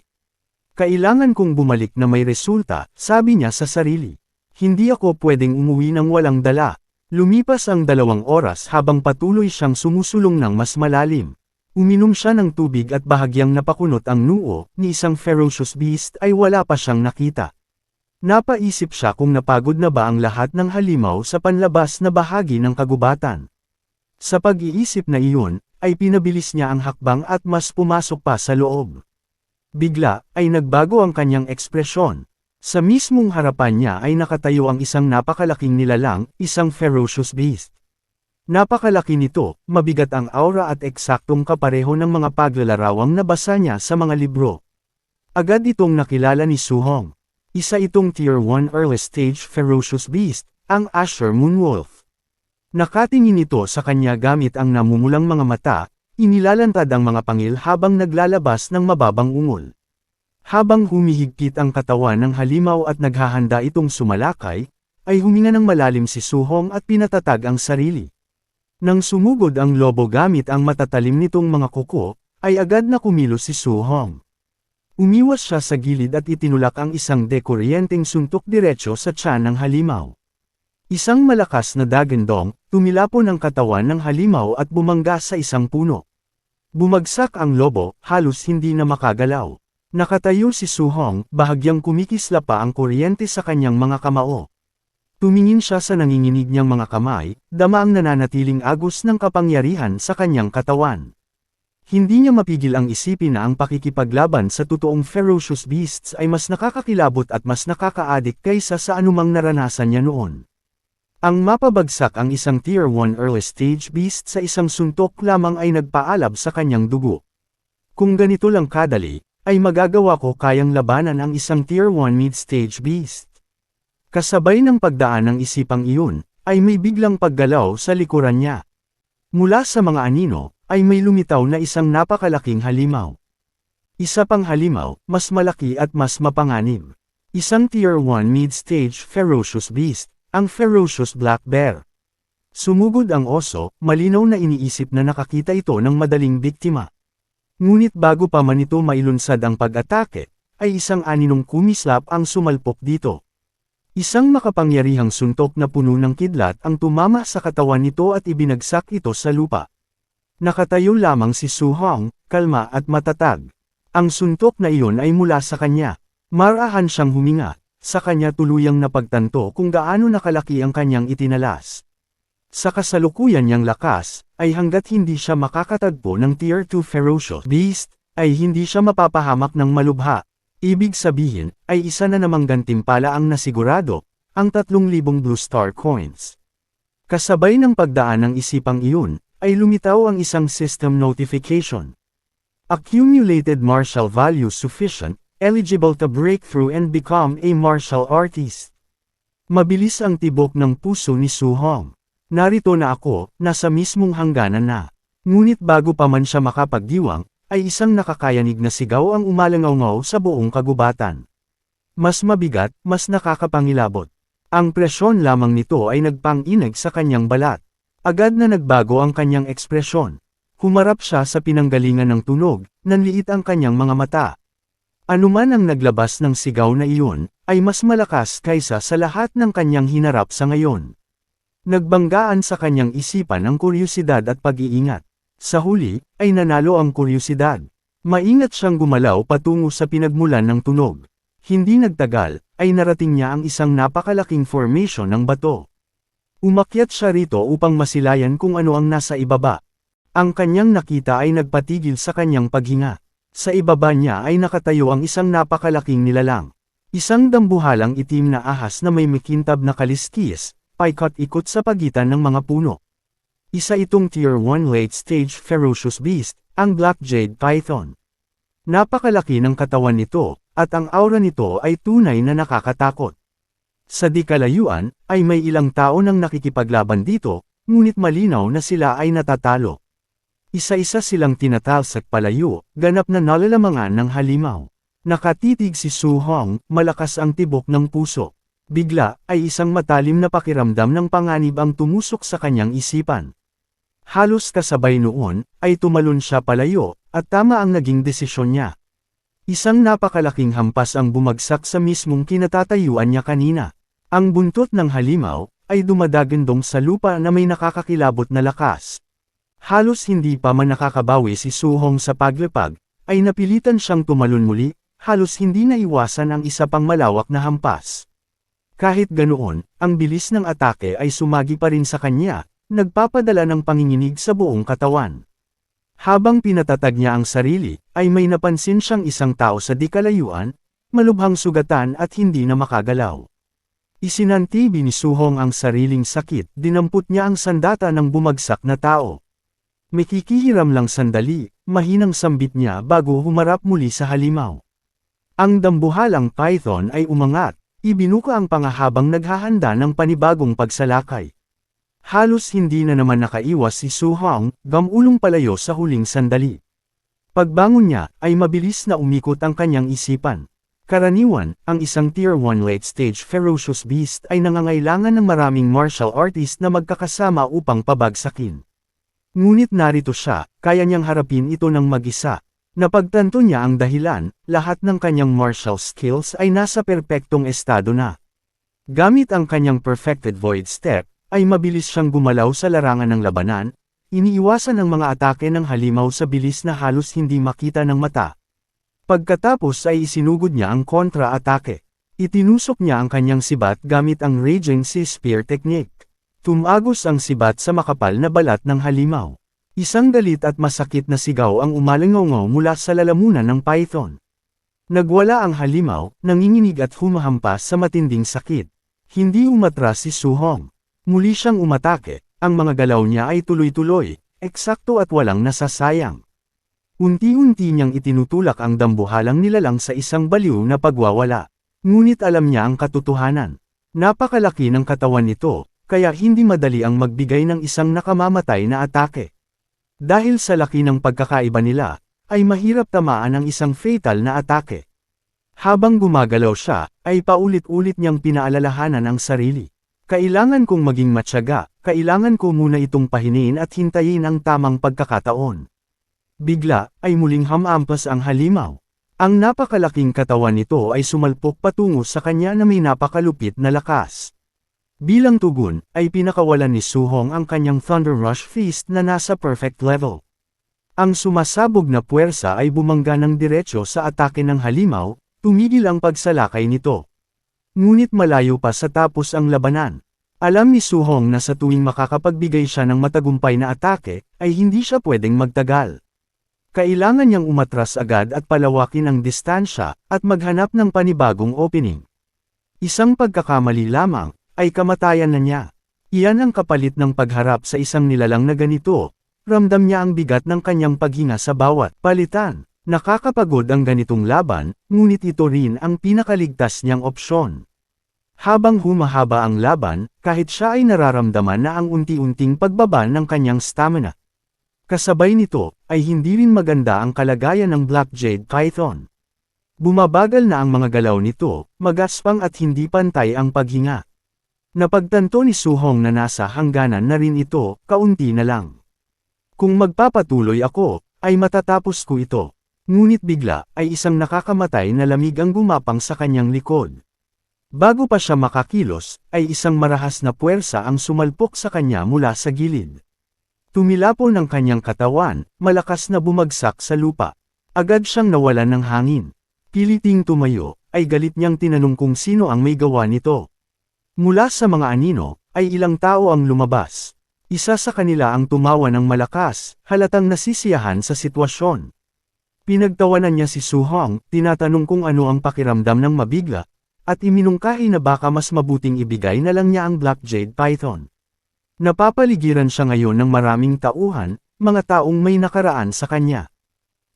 Kailangan kong bumalik na may resulta, sabi niya sa sarili. Hindi ako pwedeng umuwi ng walang dala. Lumipas ang 2 oras habang patuloy siyang sumusulong ng mas malalim. Uminom siya ng tubig at bahagyang napakunot ang noo, ni isang ferocious beast ay wala pa siyang nakita. Napaisip siya kung napagod na ba ang lahat ng halimaw sa panlabas na bahagi ng kagubatan. Sa pag-iisip na iyon, ay pinabilis niya ang hakbang at mas pumasok pa sa loob. Bigla, ay nagbago ang kanyang ekspresyon. Sa mismong harapan niya ay nakatayo ang isang napakalaking nilalang, isang ferocious beast. Napakalaki nito, mabigat ang aura at eksaktong kapareho ng mga paglalarawang nabasa niya sa mga libro. Agad itong nakilala ni Su Hong. Isa itong Tier 1 Early Stage Ferocious Beast, ang Asher Moonwolf. Nakatingin ito sa kanya gamit ang namumulang mga mata, inilalantad ang mga pangil habang naglalabas ng mababang ungol. Habang humihigpit ang katawan ng halimaw at naghahanda itong sumalakay, ay huminga ng malalim si Su Hong at pinatatag ang sarili. Nang sumugod ang lobo gamit ang matatalim nitong mga kuko, ay agad na kumilos si Su Hong. Umiwas siya sa gilid at itinulak ang isang dekuryenteng suntok diretso sa tiyan ng halimaw. Isang malakas na dagandong, tumilapon ang katawan ng halimaw at bumangga sa isang puno. Bumagsak ang lobo, halos hindi na makagalaw. Nakatayo si Su Hong, bahagyang kumikisla pa ang kuryente sa kanyang mga kamao. Tumingin siya sa nanginginig niyang mga kamay, dama ang nananatiling agos ng kapangyarihan sa kanyang katawan. Hindi niya mapigil ang isipin na ang pakikipaglaban sa totoong ferocious beasts ay mas nakakakilabot at mas nakakaadik kaysa sa anumang naranasan niya noon. Ang mapabagsak ang isang Tier 1 early stage beast sa isang suntok lamang ay nagpaalab sa kanyang dugo. Kung ganito lang kadali, ay magagawa ko kayang labanan ang isang Tier 1 mid-stage beast. Kasabay ng pagdaan ng isipang iyon, ay may biglang paggalaw sa likuran niya. Mula sa mga anino, ay may lumitaw na isang napakalaking halimaw. Isa pang halimaw, mas malaki at mas mapanganib. Isang Tier 1 mid-stage ferocious beast, ang ferocious black bear. Sumugod ang oso, malinaw na iniisip na nakakita ito ng madaling biktima. Ngunit bago pa man ito mailunsad ang pag-atake, ay isang aninong kumislap ang sumalpok dito. Isang makapangyarihang suntok na puno ng kidlat ang tumama sa katawan nito at ibinagsak ito sa lupa. Nakatayo lamang si Su Hong, kalma at matatag. Ang suntok na iyon ay mula sa kanya. Marahan siyang huminga, sa kanya tuluyang napagtanto kung gaano nakalaki ang kanyang itinalas. Sa kasalukuyan niyang lakas, ay hanggat hindi siya makakatagpo ng Tier 2 ferocious beast, ay hindi siya mapapahamak ng malubha. Ibig sabihin, ay isa na namang gantimpala ang nasigurado, ang 3,000 Blue Star Coins. Kasabay ng pagdaan ng isipang iyon, ay lumitaw ang isang system notification. Accumulated martial value sufficient, eligible to break through and become a martial artist. Mabilis ang tibok ng puso ni Su Hong. Narito na ako, nasa mismong hangganan na. Ngunit bago pa man siya makapagdiwang, ay isang nakakayanig na sigaw ang umalangaw sa buong kagubatan. Mas mabigat, mas nakakapangilabot. Ang presyon lamang nito ay nagpang-inag sa kanyang balat. Agad na nagbago ang kanyang ekspresyon. Humarap siya sa pinanggalingan ng tunog, nanliit ang kanyang mga mata. Anuman ang naglabas ng sigaw na iyon, ay mas malakas kaysa sa lahat ng kanyang hinarap sa ngayon. Nagbanggaan sa kanyang isipan ang kuryosidad at pag-iingat. Sa huli, ay nanalo ang kuryosidad. Maingat siyang gumalaw patungo sa pinagmulan ng tunog. Hindi nagtagal, ay narating niya ang isang napakalaking formation ng bato. Umakyat siya rito upang masilayan kung ano ang nasa ibaba. Ang kanyang nakita ay nagpatigil sa kanyang paghinga. Sa ibaba niya ay nakatayo ang isang napakalaking nilalang. Isang dambuhalang itim na ahas na may mikintab na kaliskis, paikot-ikot sa pagitan ng mga puno. Isa itong Tier 1 late-stage ferocious beast, ang Black Jade Python. Napakalaki ng katawan nito, at ang aura nito ay tunay na nakakatakot. Sa di kalayuan, ay may ilang tao nang nakikipaglaban dito, ngunit malinaw na sila ay natatalo. Isa-isa silang tinatalsak palayo, ganap na nalalamangan ng halimaw. Nakatitig si Su Hong, malakas ang tibok ng puso. Bigla, ay isang matalim na pakiramdam ng panganib ang tumusok sa kanyang isipan. Halos kasabay noon, ay tumalon siya palayo, at tama ang naging desisyon niya. Isang napakalaking hampas ang bumagsak sa mismong kinatatayuan niya kanina. Ang buntot ng halimaw, ay dumadagandong sa lupa na may nakakakilabot na lakas. Halos hindi pa man nakakabawi si Su Hong sa paglapag, ay napilitan siyang tumalon muli, halos hindi naiwasan ang isa pang malawak na hampas. Kahit ganoon, ang bilis ng atake ay sumagi pa rin sa kanya, nagpapadala ng panginginig sa buong katawan. Habang pinatatag niya ang sarili, ay may napansin siyang isang tao sa di kalayuan, malubhang sugatan at hindi na makagalaw. Isinantibi ni Su Hong ang sariling sakit, dinampot niya ang sandata ng bumagsak na tao. Mikikihiram lang sandali, mahinang sambit niya bago humarap muli sa halimaw. Ang dambuhalang python ay umangat, ibinuka ang panga habang naghahanda ng panibagong pagsalakay. Halos hindi na naman nakaiwas si Su Hong, gamulong palayo sa huling sandali. Pagbangon niya, ay mabilis na umikot ang kanyang isipan. Karaniwan, ang isang Tier 1 late-stage ferocious beast ay nangangailangan ng maraming martial artist na magkakasama upang pabagsakin. Ngunit narito siya, kaya niyang harapin ito ng mag-isa. Napagtanto niya ang dahilan, lahat ng kanyang martial skills ay nasa perpektong estado na. Gamit ang kanyang perfected void step, ay mabilis siyang gumalaw sa larangan ng labanan, iniiwasan ang mga atake ng halimaw sa bilis na halos hindi makita ng mata. Pagkatapos ay isinugod niya ang kontra-atake. Itinusok niya ang kanyang sibat gamit ang Raging Sea Spear technique. Tumagos ang sibat sa makapal na balat ng halimaw. Isang galit at masakit na sigaw ang umalingaw mula sa lalamunan ng python. Nagwala ang halimaw, nanginginig at humahampas sa matinding sakit. Hindi umatras si Su Hong. Muli siyang umatake, ang mga galaw niya ay tuloy-tuloy, eksakto at walang nasasayang. Unti-unti niyang itinutulak ang dambuhalang nilalang sa isang baliw na pagwawala. Ngunit alam niya ang katotohanan. Napakalaki ng katawan nito, kaya hindi madali ang magbigay ng isang nakamamatay na atake. Dahil sa laki ng pagkakaiba nila, ay mahirap tamaan ang isang fatal na atake. Habang gumagalaw siya, ay paulit-ulit niyang pinaalalahanan ang sarili. Kailangan kong maging matyaga, kailangan ko muna itong pahiniin at hintayin ang tamang pagkakataon. Bigla, ay muling hamampas ang halimaw. Ang napakalaking katawan nito ay sumalpok patungo sa kanya na may napakalupit na lakas. Bilang tugon, ay pinakawalan ni Su Hong ang kanyang Thunder Rush Fist na nasa perfect level. Ang sumasabog na puwersa ay bumangga ng diretsyo sa atake ng halimaw, tumigil ang pagsalakay nito. Ngunit malayo pa sa tapos ang labanan. Alam ni Su Hong na sa tuwing makakapagbigay siya ng matagumpay na atake, ay hindi siya pwedeng magtagal. Kailangan niyang umatras agad at palawakin ang distansya, at maghanap ng panibagong opening. Isang pagkakamali lamang, ay kamatayan na niya. Iyan ang kapalit ng pagharap sa isang nilalang na ganito. Ramdam niya ang bigat ng kanyang paghinga sa bawat palitan. Nakakapagod ang ganitong laban, ngunit ito rin ang pinakaligtas niyang opsyon. Habang humahaba ang laban, kahit siya ay nararamdaman na ang unti-unting pagbaba ng kanyang stamina. Kasabay nito, ay hindi rin maganda ang kalagayan ng Black Jade Python. Bumabagal na ang mga galaw nito, magaspang at hindi pantay ang paghinga. Napagtanto ni Su Hong na nasa hangganan na rin ito, kaunti na lang. Kung magpapatuloy ako, ay matatapos ko ito. Ngunit bigla, ay isang nakakamatay na lamig ang gumapang sa kanyang likod. Bago pa siya makakilos, ay isang marahas na puwersa ang sumalpok sa kanya mula sa gilid. Tumilapon ang kanyang katawan, malakas na bumagsak sa lupa. Agad siyang nawalan ng hangin. Piliting tumayo, ay galit niyang tinanong kung sino ang may gawa nito. Mula sa mga anino, ay ilang tao ang lumabas. Isa sa kanila ang tumawa ng malakas, halatang nasisiyahan sa sitwasyon. Pinagtawanan niya si Su Hong, tinatanong kung ano ang pakiramdam ng mabigla, at iminungkahi na baka mas mabuting ibigay na lang niya ang Black Jade Python. Napapaligiran siya ngayon ng maraming tauhan, mga taong may nakaraan sa kanya.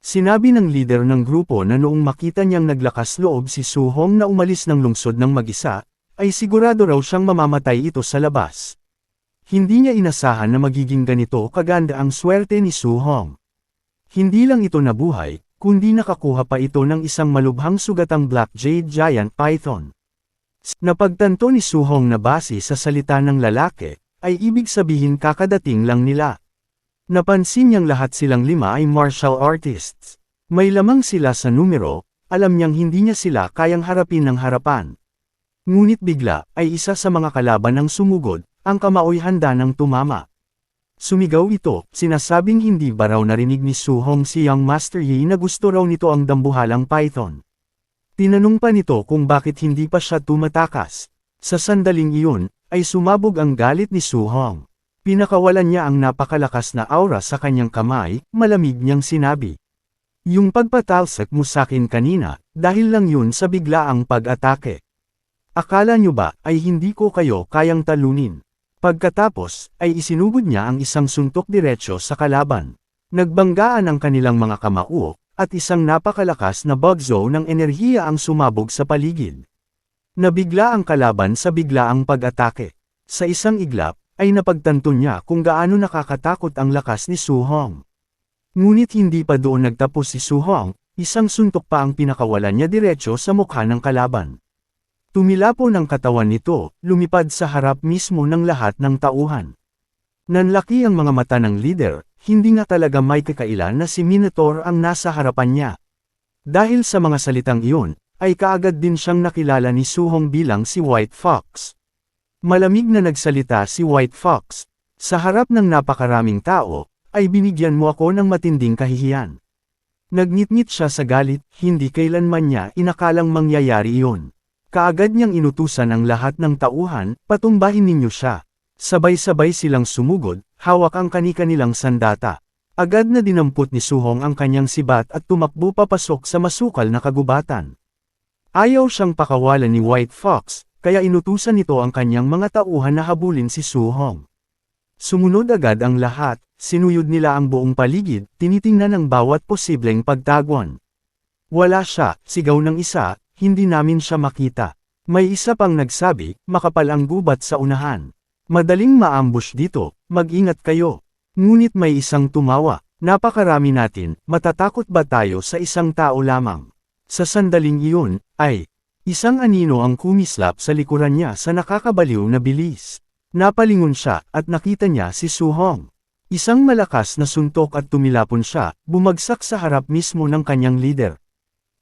Sinabi ng leader ng grupo na noong makita niyang naglakas loob si Su Hong na umalis ng lungsod ng mag-isa, ay sigurado raw siyang mamamatay ito sa labas. Hindi niya inasahan na magiging ganito kaganda ang swerte ni Su Hong. Hindi lang ito nabuhay, kundi nakakuha pa ito ng isang malubhang sugatang Black Jade Giant Python. Napagtanto ni Su Hong na base sa salita ng lalaki, ay ibig sabihin kakadating lang nila. Napansin niyang lahat silang lima ay martial artists. May lamang sila sa numero, alam niyang hindi niya sila kayang harapin ng harapan. Ngunit bigla, ay isa sa mga kalaban ng sumugod, ang kamaoy handa ng tumama. Sumigaw ito, sinasabing hindi ba raw narinig ni Su Hong si Young Master Yi na gusto raw nito ang dambuhalang python. Tinanong pa nito kung bakit hindi pa siya tumatakas. Sa sandaling iyon, ay sumabog ang galit ni Su Hong. Pinakawalan niya ang napakalakas na aura sa kanyang kamay, malamig niyang sinabi. Yung pagpatalsak mo sakin kanina, dahil lang yun sa biglaang pag-atake. Akala niyo ba, ay hindi ko kayo kayang talunin? Pagkatapos, ay isinugod niya ang isang suntok diretsyo sa kalaban. Nagbanggaan ang kanilang mga kamao, at isang napakalakas na bugzo ng enerhiya ang sumabog sa paligid. Nabigla ang kalaban sa biglaang pag-atake. Sa isang iglap, ay napagtanto niya kung gaano nakakatakot ang lakas ni Su Hong. Ngunit hindi pa doon nagtapos si Su Hong, isang suntok pa ang pinakawalan niya diretsyo sa mukha ng kalaban. Tumilapon ang katawan nito, lumipad sa harap mismo ng lahat ng tauhan. Nanlaki ang mga mata ng leader, hindi nga talaga may kakailan na si Minotaur ang nasa harapan niya. Dahil sa mga salitang iyon, ay kaagad din siyang nakilala ni Su-hong bilang si White Fox. Malamig na nagsalita si White Fox. Sa harap ng napakaraming tao, ay binigyan mo ako ng matinding kahihiyan. Nagngit-ngit siya sa galit, hindi kailanman niya inakalang mangyayari iyon. Kaagad niyang inutusan ang lahat ng tauhan, patumbahin ninyo siya. Sabay-sabay silang sumugod, hawak ang kani-kanilang sandata. Agad na dinampot ni Su-hong ang kanyang sibat at tumakbo papasok sa masukal na kagubatan. Ayaw siyang pakawalan ni White Fox, kaya inutusan nito ang kanyang mga tauhan na habulin si Su-hong. Sumunod agad ang lahat, sinuyod nila ang buong paligid, tinitingnan ang bawat posibleng pagtagwan. Wala siya, sigaw ng isa, hindi namin siya makita. May isa pang nagsabi, makapal ang gubat sa unahan. Madaling maambush dito, mag-ingat kayo. Ngunit may isang tumawa, napakarami natin, matatakot ba tayo sa isang tao lamang? Sa sandaling iyon, ay, isang anino ang kumislap sa likuran niya sa nakakabaliw na bilis. Napalingon siya, at nakita niya si Su-hong. Isang malakas na suntok at tumilapon siya, bumagsak sa harap mismo ng kanyang leader.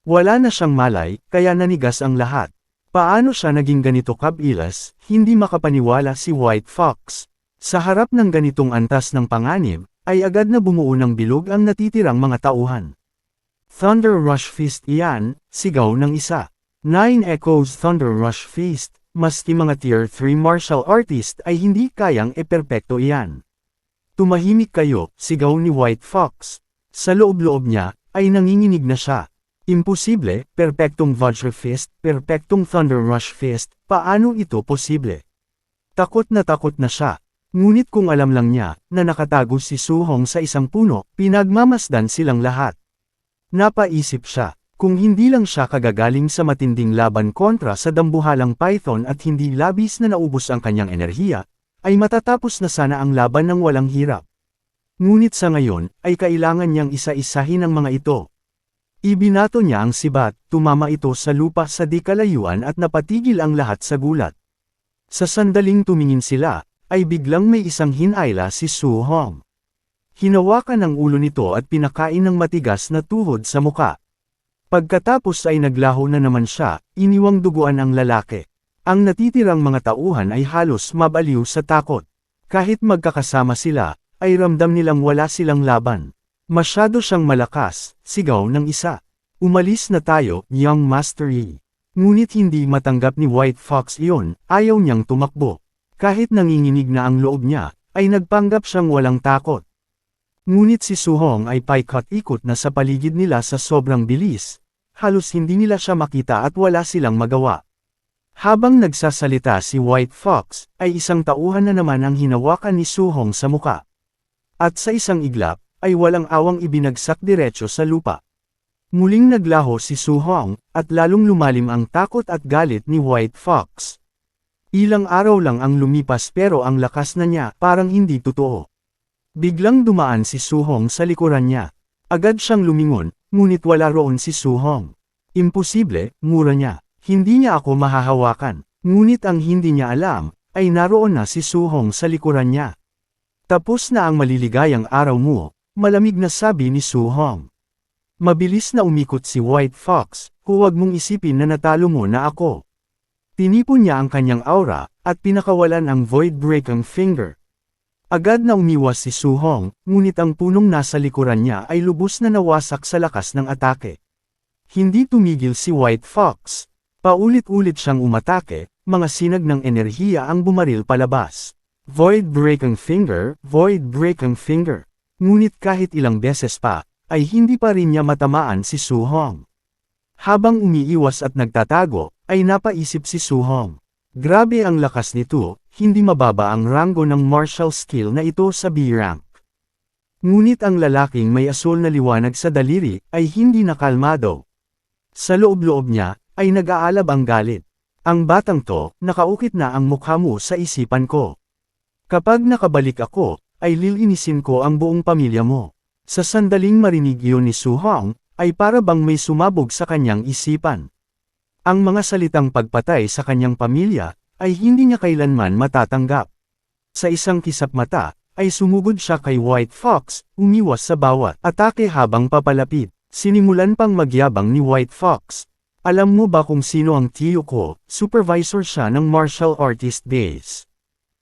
Wala na siyang malay, kaya nanigas ang lahat. Paano siya naging ganito kabilas, hindi makapaniwala si White Fox. Sa harap ng ganitong antas ng panganib, ay agad na bumuo ng bilog ang natitirang mga tauhan. Thunder Rush Fist iyan, sigaw ng isa. 9 echoes Thunder Rush Fist, maski mga Tier 3 martial artist ay hindi kayang eperpekto iyan. Tumahimik kayo, sigaw ni White Fox. Sa loob-loob niya, ay nanginginig na siya. Imposible, perpektong Vajra Fist, perpektong Thunder Rush Fist, paano ito posible? Takot na siya. Ngunit kung alam lang niya, na nakatago si Su-hong sa isang puno, pinagmamasdan silang lahat. Napaisip siya, kung hindi lang siya kagagaling sa matinding laban kontra sa dambuhalang python at hindi labis na naubos ang kanyang enerhiya, ay matatapos na sana ang laban ng walang hirap. Ngunit sa ngayon, ay kailangan niyang isa-isahin ang mga ito. Ibinato niya ang sibat, tumama ito sa lupa sa di kalayuan at napatigil ang lahat sa gulat. Sa sandaling tumingin sila, ay biglang may isang hinayla si Su-hong. Hinawakan ang ulo nito at pinakain ng matigas na tuhod sa muka. Pagkatapos ay naglaho na naman siya, iniwang duguan ang lalaki. Ang natitirang mga tauhan ay halos mabaliw sa takot. Kahit magkakasama sila, ay ramdam nilang wala silang laban. Masyado siyang malakas, sigaw ng isa. Umalis na tayo, Young Master Yi. Ngunit hindi matanggap ni White Fox iyon, ayaw niyang tumakbo. Kahit nanginginig na ang loob niya, ay nagpanggap siyang walang takot. Ngunit si Su-hong ay paikot-ikot na sa paligid nila sa sobrang bilis. Halos hindi nila siya makita at wala silang magawa. Habang nagsasalita si White Fox, ay isang tauhan na naman ang hinawakan ni Su-hong sa muka. At sa isang iglap, ay walang awang ibinagsak diretso sa lupa. Muling naglaho si Su-hong, at lalong lumalim ang takot at galit ni White Fox. Ilang araw lang ang lumipas pero ang lakas na niya, parang hindi totoo. Biglang dumaan si Su-hong sa likuran niya. Agad siyang lumingon, ngunit wala roon si Su-hong. Imposible, mura niya. Hindi niya ako mahahawakan. Ngunit ang hindi niya alam, ay naroon na si Su-hong sa likuran niya. Tapos na ang maliligayang araw mo. Malamig na sabi ni Su-hong. Mabilis na umikot si White Fox, huwag mong isipin na natalo mo na ako. Tinipon niya ang kanyang aura, at pinakawalan ang Void Breaking Finger. Agad na umiwas si Su-hong, ngunit ang punong nasa likuran niya ay lubos na nawasak sa lakas ng atake. Hindi tumigil si White Fox. Paulit-ulit siyang umatake, mga sinag ng enerhiya ang bumaril palabas. Void Breaking Finger, Void Breaking Finger. Ngunit kahit ilang beses pa, ay hindi pa rin niya matamaan si Su-hong. Habang umiiwas at nagtatago, ay napaisip si Su-hong. Grabe ang lakas nito, hindi mababa ang ranggo ng martial skill na ito sa B-rank. Ngunit ang lalaking may asul na liwanag sa daliri, ay hindi nakalmado. Sa loob-loob niya, ay nag-aalab ang galit. Ang batang to, nakaukit na ang mukha mo sa isipan ko. Kapag nakabalik ako, ay lilinisin ko ang buong pamilya mo. Sa sandaling marinig iyon ni Su-hong, ay para bang may sumabog sa kanyang isipan. Ang mga salitang pagpatay sa kanyang pamilya, ay hindi niya kailanman matatanggap. Sa isang kisap mata, ay sumugod siya kay White Fox, umiwas sa bawat atake habang papalapit. Sinimulan pang magyabang ni White Fox. Alam mo ba kung sino ang tiyo ko? Supervisor siya ng martial artist base.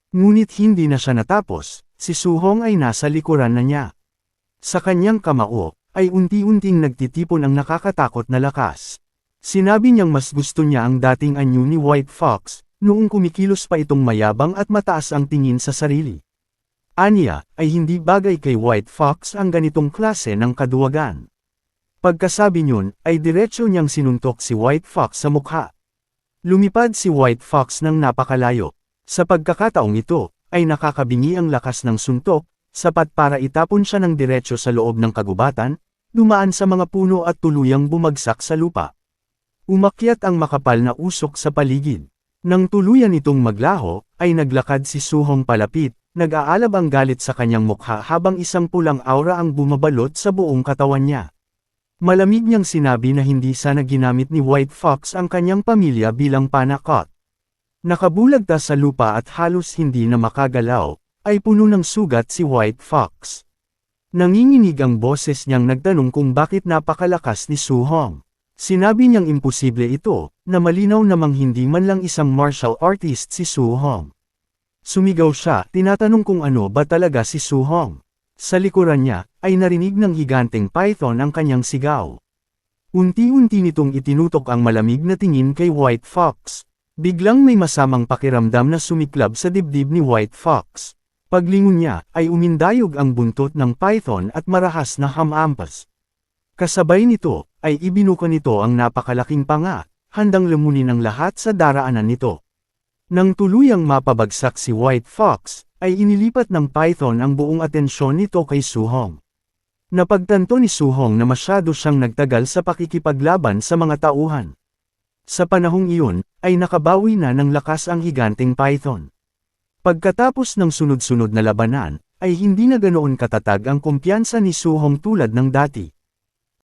Ngunit hindi na siya natapos, si Su-hong ay nasa likuran na niya. Sa kanyang kamao, ay unti-unting nagtitipon ang nakakatakot na lakas. Sinabi niyang mas gusto niya ang dating anyo ni White Fox, noong kumikilos pa itong mayabang at mataas ang tingin sa sarili. Aniya, ay hindi bagay kay White Fox ang ganitong klase ng kaduwagan. Pagkasabi niyon, ay diretsyo niyang sinuntok si White Fox sa mukha. Lumipad si White Fox ng napakalayo. Sa pagkakataong ito, ay nakakabingi ang lakas ng suntok, sapat para itapon siya ng diretsyo sa loob ng kagubatan, dumaan sa mga puno at tuluyang bumagsak sa lupa. Umakyat ang makapal na usok sa paligid. Nang tuluyan itong maglaho, ay naglakad si Su-hong palapit, nag-aalab ang galit sa kanyang mukha habang isang pulang aura ang bumabalot sa buong katawan niya. Malamig niyang sinabi na hindi sana ginamit ni White Fox ang kanyang pamilya bilang panakot. Nakabulagta sa lupa at halos hindi na makagalaw, ay puno ng sugat si White Fox. Nanginginig ang boses niyang nagtanong kung bakit napakalakas ni Su-hong. Sinabi niyang imposible ito, na malinaw namang hindi man lang isang martial artist si Su-hong. Sumigaw siya, tinatanong kung ano ba talaga si Su-hong. Sa likuran niya, ay narinig ng higanteng python ang kanyang sigaw. Unti-unti nitong itinutok ang malamig na tingin kay White Fox. Biglang may masamang pakiramdam na sumiklab sa dibdib ni White Fox. Paglingon niya, ay umindayog ang buntot ng python at marahas na hamampas. Kasabay nito, ay ibinuka nito ang napakalaking panga, handang lamunin ang lahat sa daraanan nito. Nang tuluyang mapabagsak si White Fox, ay inilipat ng python ang buong atensyon nito kay Su-hong. Napagtanto ni Su-hong na masyado siyang nagtagal sa pakikipaglaban sa mga tauhan. Sa panahong iyon, ay nakabawi na ng lakas ang higanteng python. Pagkatapos ng sunod-sunod na labanan, ay hindi na ganoon katatag ang kumpiyansa ni Su-hong tulad ng dati.